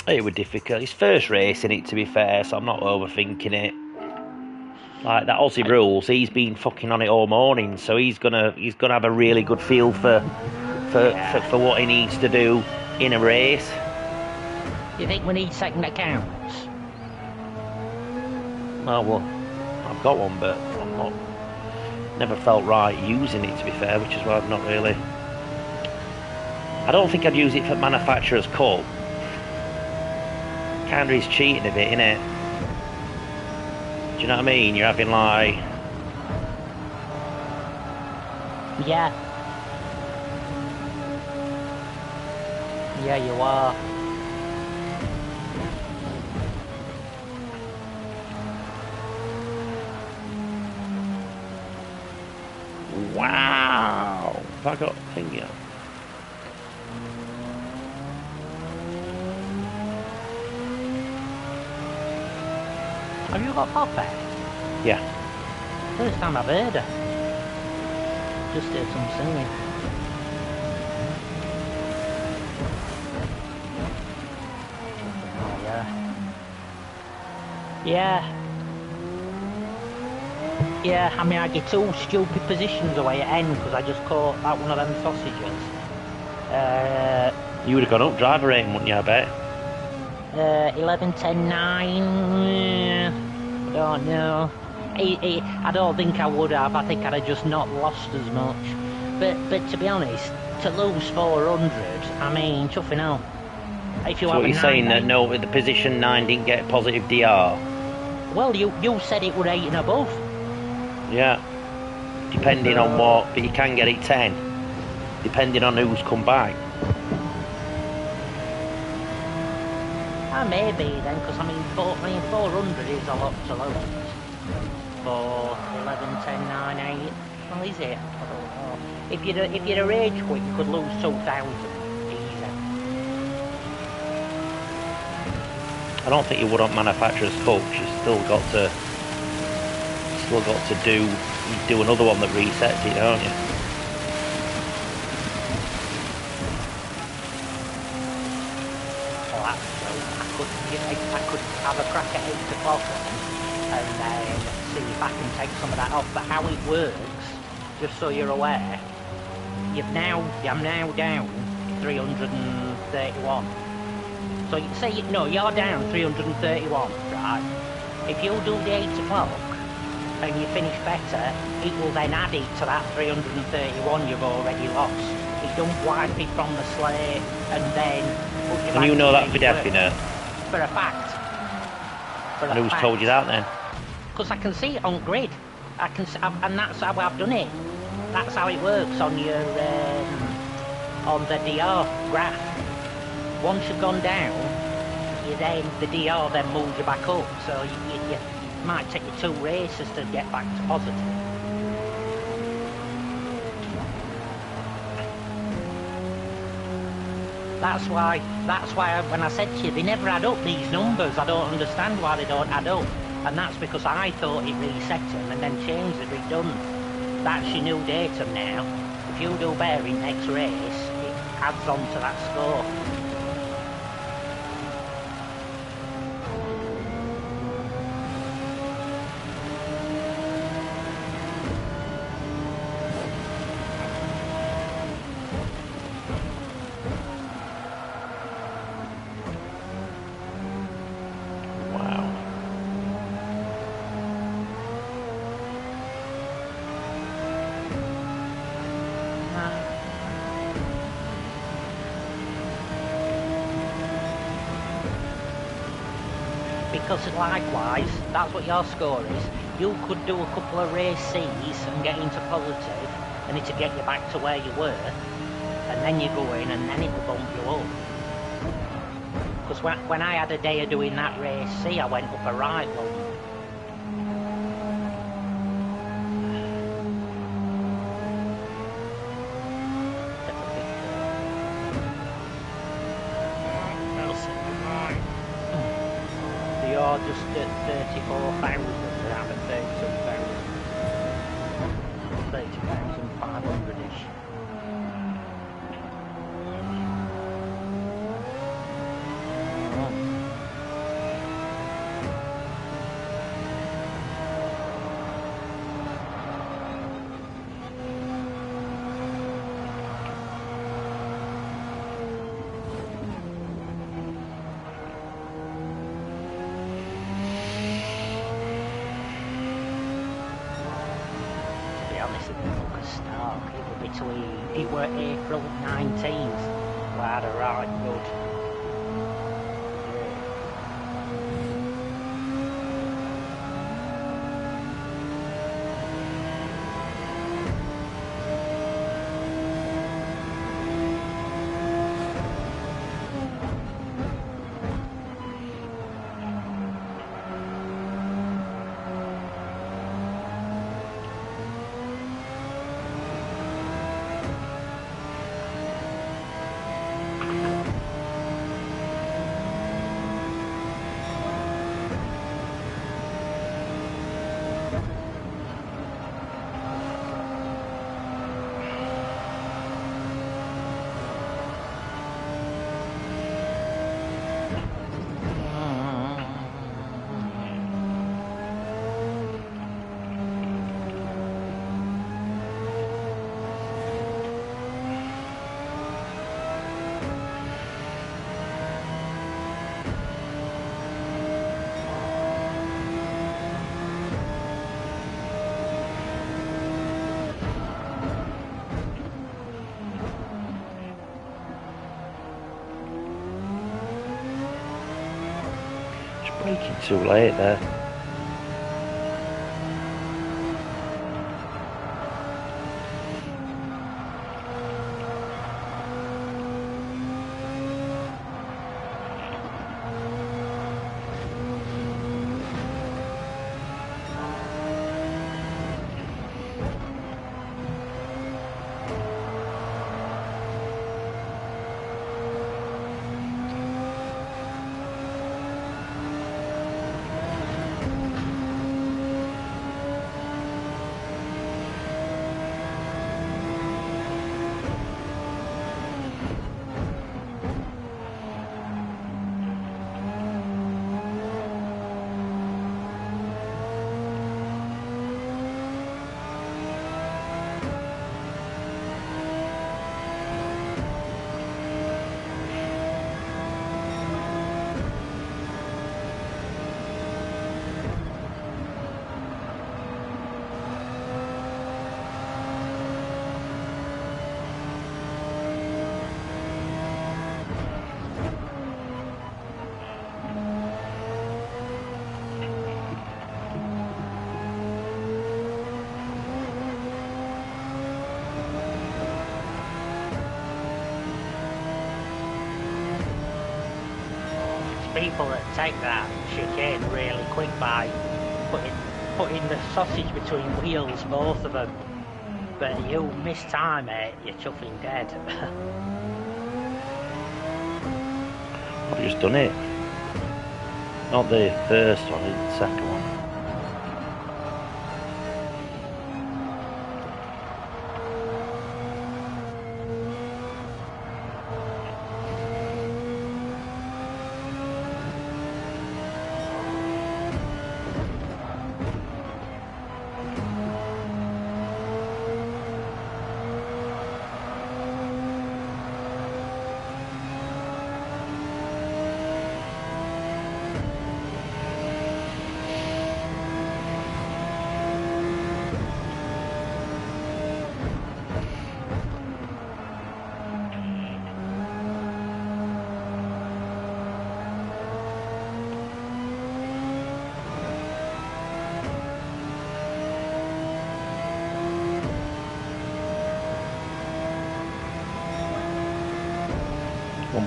It was difficult. His first race in it, to be fair, so I'm not overthinking it. Like that Aussie rules, he's been fucking on it all morning, so he's gonna have a really good feel for what he needs to do in a race. You think we need second accounts? Oh, well, I've got one, but I'm not. Never felt right using it, to be fair, which is why I've not really. I don't think I'd use it for Manufacturer's Cup. Kind of is cheating a bit, innit? Do you know what I mean? You're having like. Yeah. Yeah, you are. Wow! Have I got a thing here? Have you got Poppy? Yeah. First time I've heard her. Just heard some singing. Oh, yeah. Yeah. Yeah, I mean, I get two stupid positions away at end because I just caught out one of them sausages. You would have gone up driver rating, wouldn't you, I bet? 11, 10, 9. I don't know. I don't think I would have. I think I'd have just not lost as much. But to be honest, to lose 400, I mean, chuffing out. If you So have what a you're saying 9, that no, the position 9 didn't get positive DR? Well, you said it were 8 and above. Yeah. Depending on what, but you can get it 10. Depending on who's come back. Maybe then, because I mean 400 is a lot to lose. For 11, 10, 9, 8. Well, is it? I don't know. If you're a rage quit, you could lose 2,000 easy. I don't think you would on Manufacturer's Cup. You've still got to do another one that resets it, don't you? I could have a crack at 8 o'clock and then see if I can take some of that off. But how it works, just so you're aware, I'm now down 331. So you say you're down 331, right? If you do the 8 o'clock and you finish better, it will then add it to that 331 you've already lost. It don't wipe it from the slate and then put you back. And you know to that for definite? For a fact. And who's told you that then? Because I can see it on grid. And that's how I've done it. That's how it works on your on the DR graph. Once you've gone down, the DR then moves you back up. So you might take you 2 races to get back to positive. That's why when I said to you, they never add up these numbers. I don't understand why they don't add up. And that's because I thought it reset them and then changed it, redone. That's your new datum now. If you do better in next race, it adds on to that score. Because likewise, that's what your score is. You could do a couple of race C's and get into positive, and it'll get you back to where you were, and then you go in and then it'll bump you up. Because when I had a day of doing that race C, I went up a right one. 34,000 around at 32,000. 32,500-ish. It were April 19th, we had a right good. Braking too late there. People that take that chicane really quick by putting the sausage between wheels, both of them. But you mistime it, you're chuffing dead. I've just done it. Not the first one, the second one.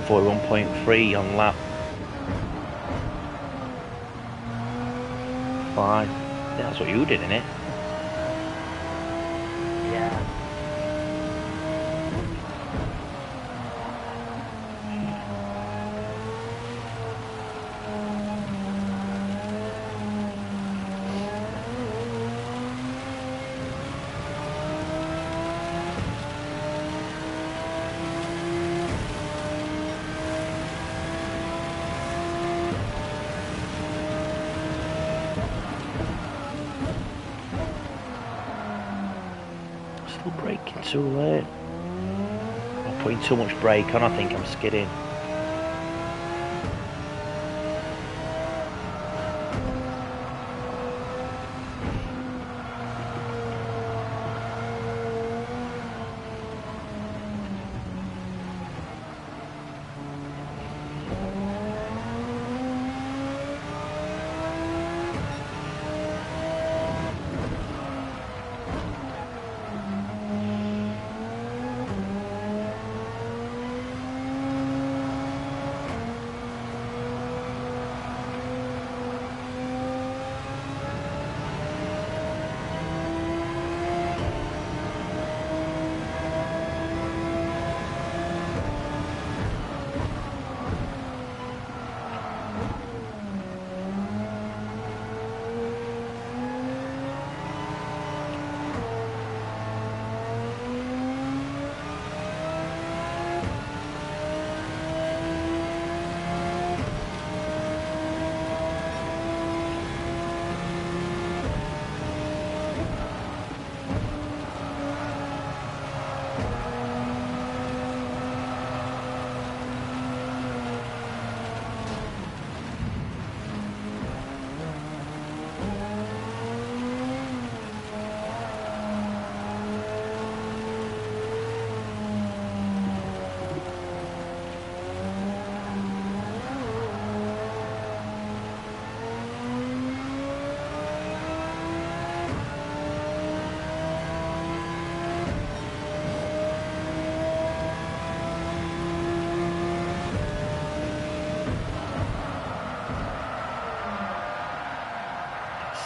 For 1.3 on lap 5. Yeah, that's what you did, innit? Yeah. Still braking too late. I'm putting too much brake on, I think I'm skidding.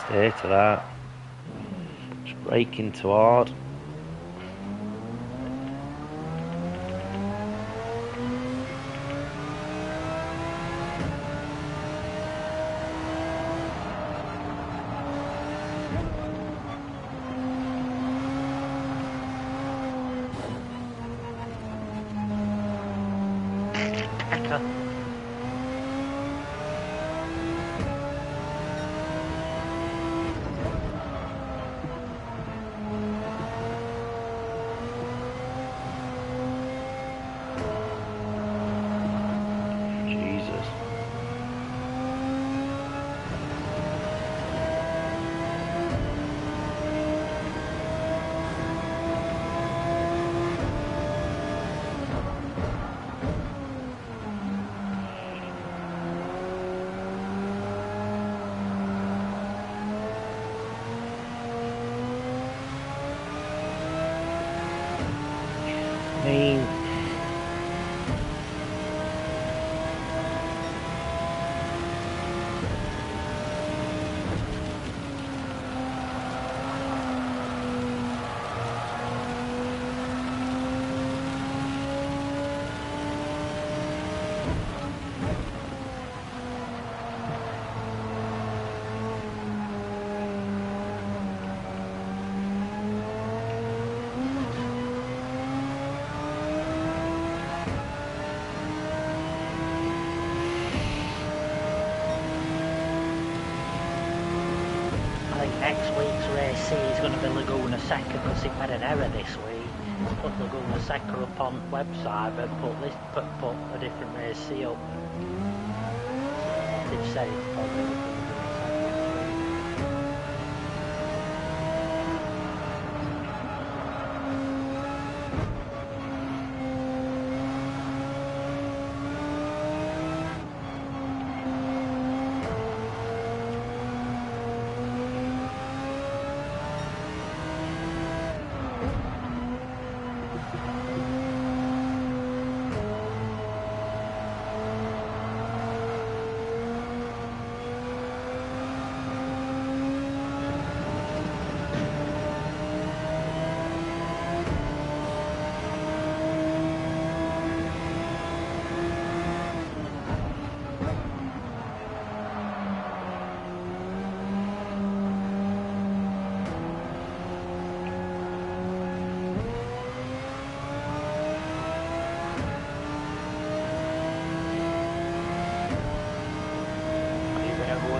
Stay to that. Just braking too hard. Jesus. I mean, I think next week's race C is going to be Laguna Seca because it had an error this week. Put Laguna Seca up on website, but put a different race C up. They've said it's probably Laguna Seca next week.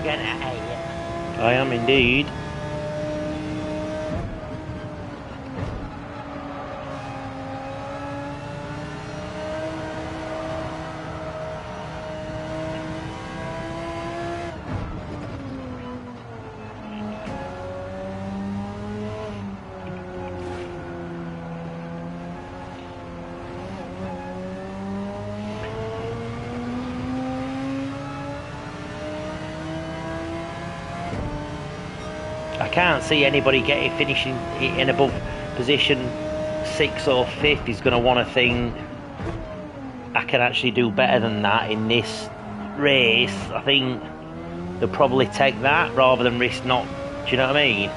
Again at 8. I am indeed. can't see anybody finishing in above position 6th or 5th is going to want to think, I can actually do better than that in this race. I think they'll probably take that rather than risk not. Do you know what I mean?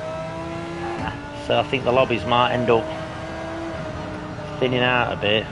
So I think the lobbies might end up thinning out a bit.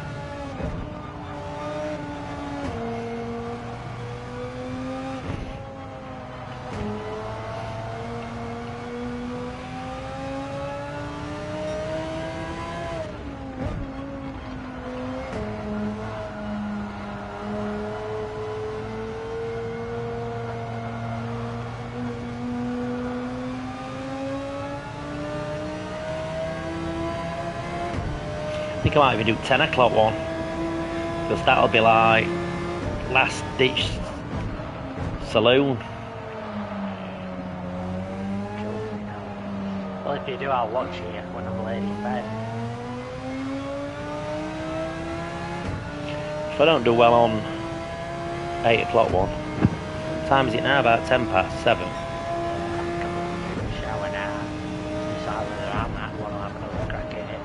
I think I might even do 10 o'clock one, because that'll be like last ditch saloon. Well, if you do, I'll watch you when I'm laid in bed. If I don't do well on 8 o'clock one, what time is it now? About 7. Shower now. Decide whether I'm that one or have another crack at it.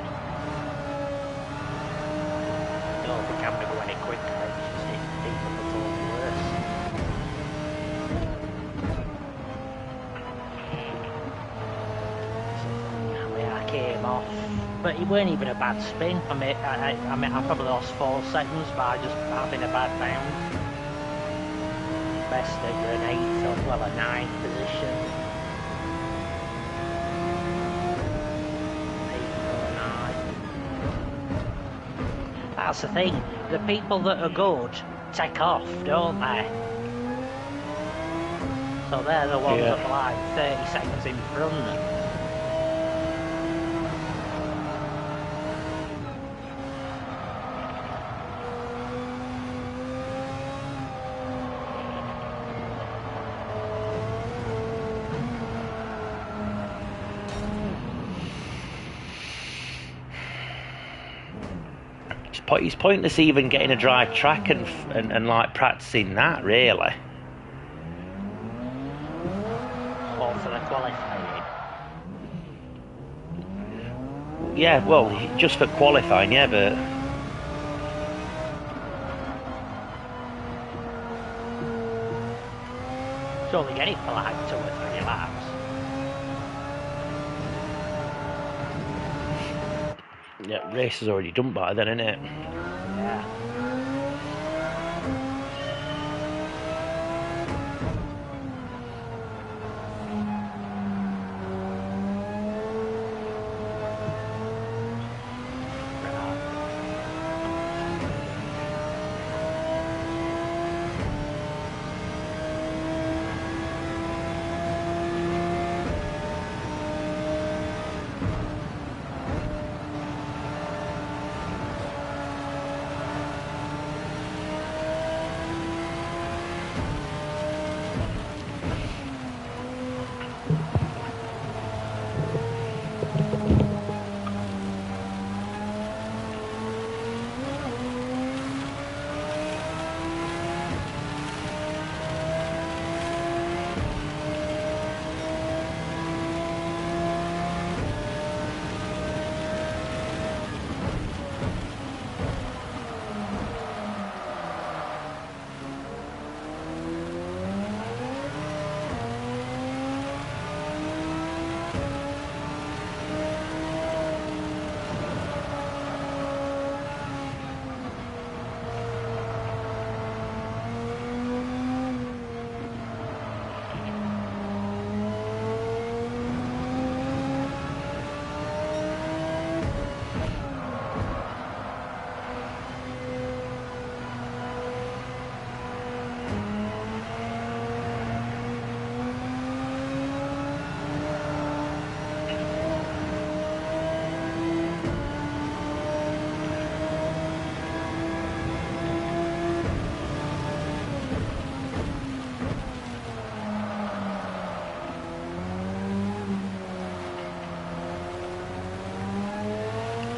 I don't think I'm going to go any quicker. It's just people that thought worse. I came off, but it weren't even a bad spin. I mean, I probably lost 4 seconds by just having a bad bound. Best at an 8th or, well, a 9th position. 8th or 9th. That's the thing. The people that are good take off, don't they? So they're the ones that are like 30 seconds in front. It's pointless even getting a dry track and like practicing that, really. Or for the qualifying. Yeah, well, just for qualifying, yeah, but You only get it for like 2 or 3 laps. yeah, race is already done by then, isn't it? Yeah.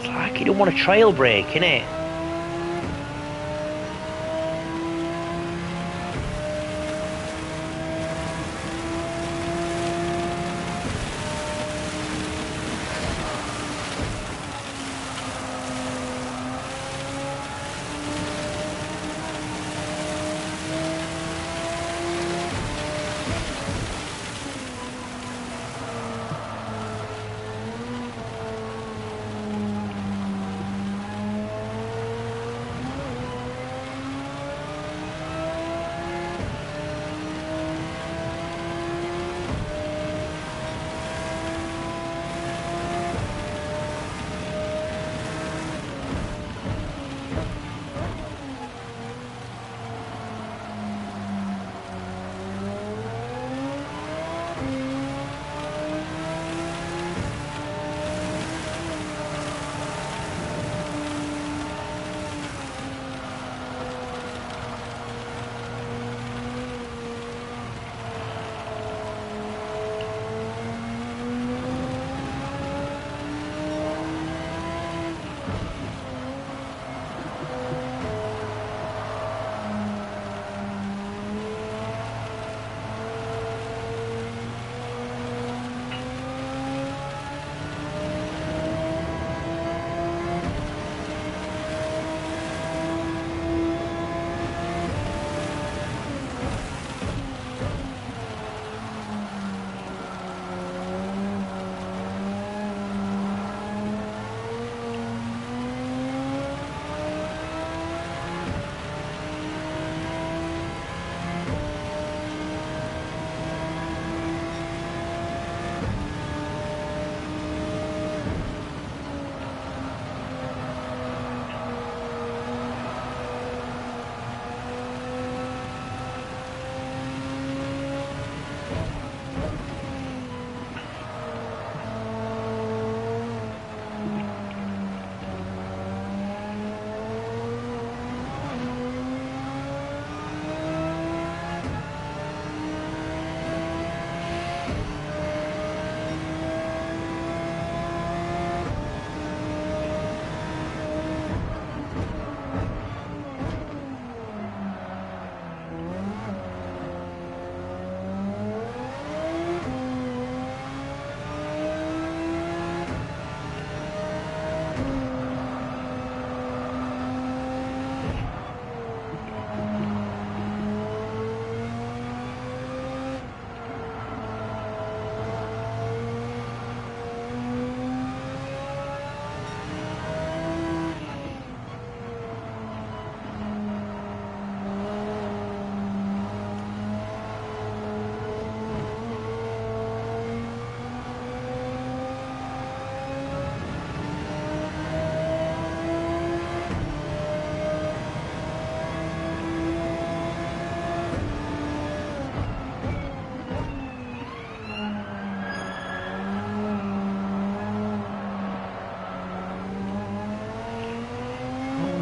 Like, you don't want a trail break, innit?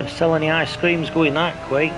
Never sell any ice creams going that quick.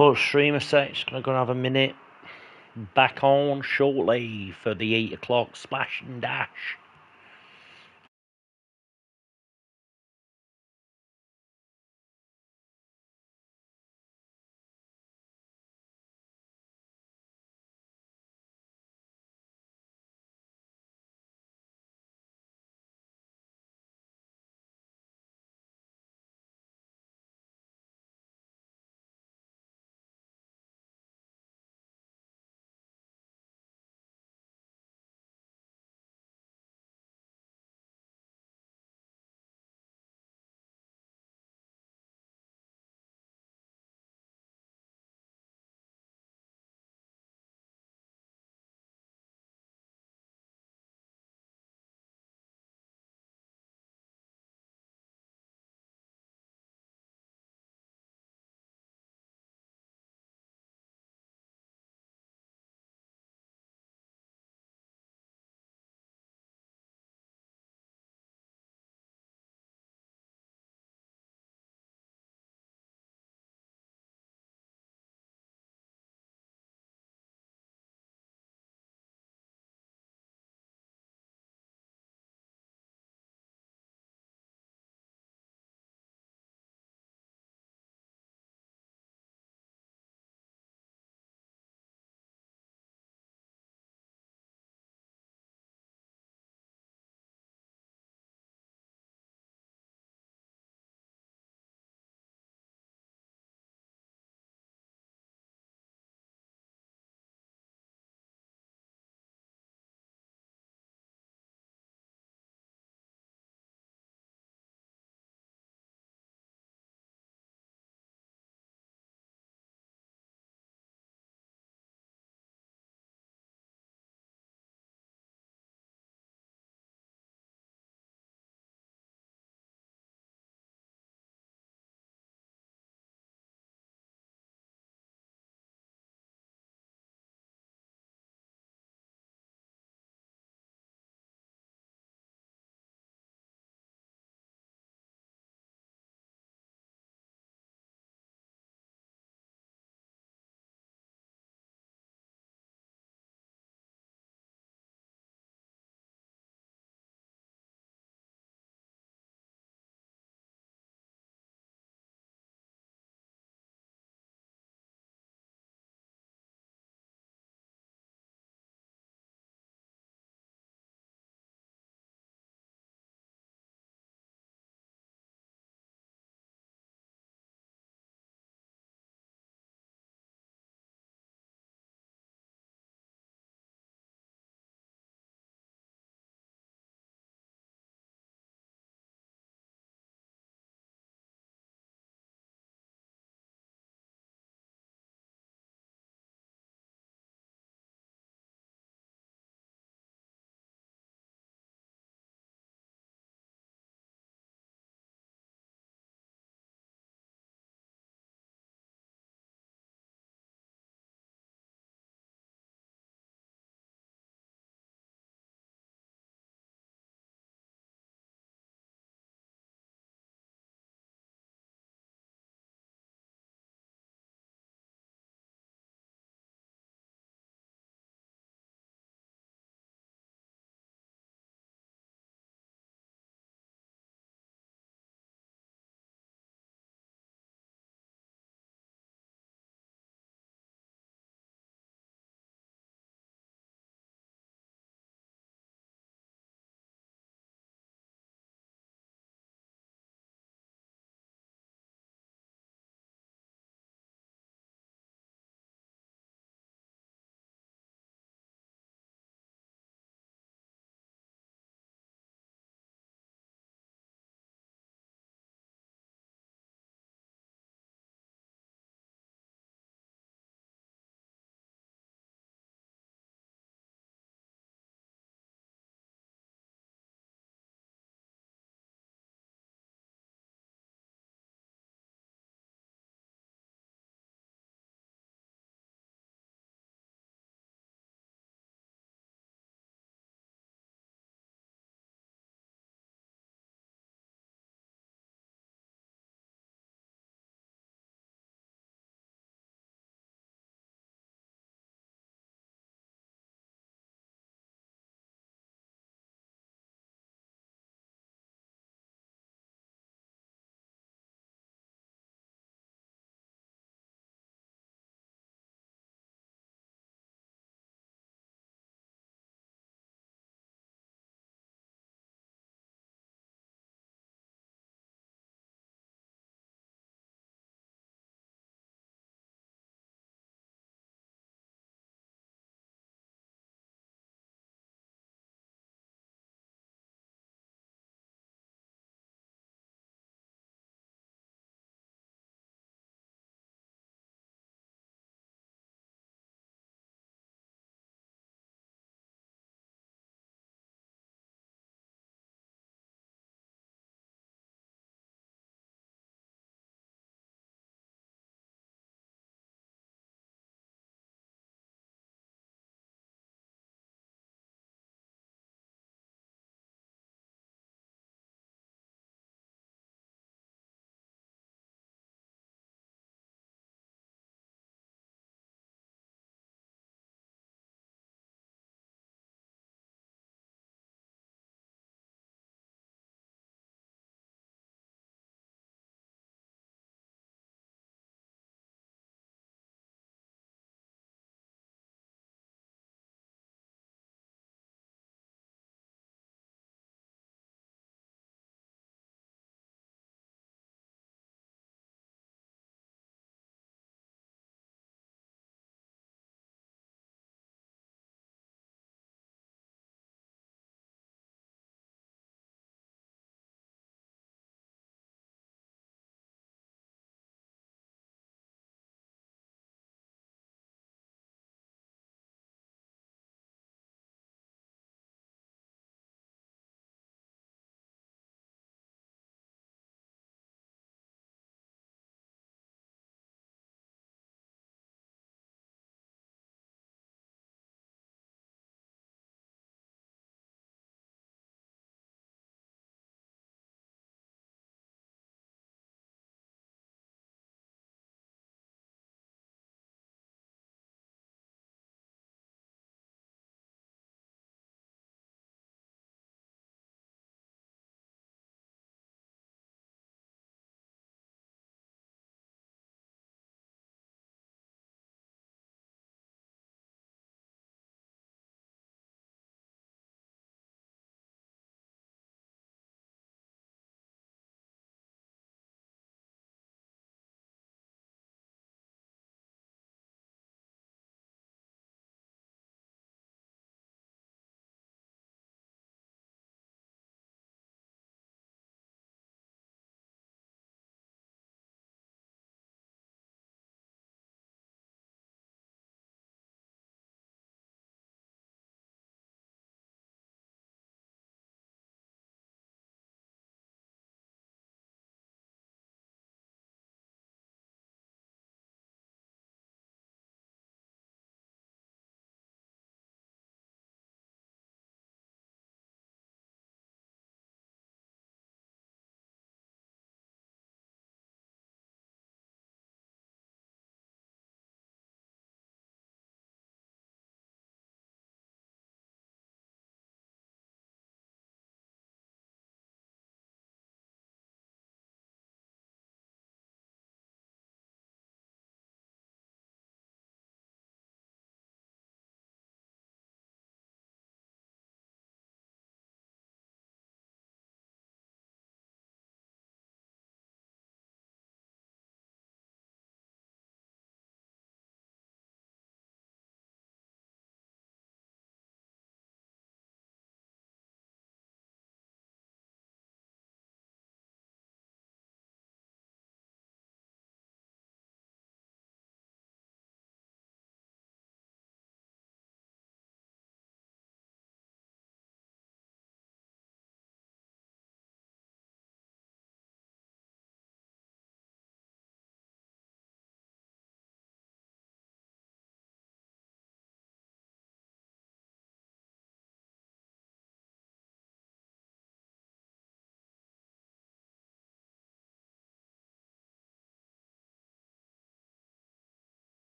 Put stream a sec, just gonna go and have a minute. Back on shortly for the 8 o'clock splash and dash.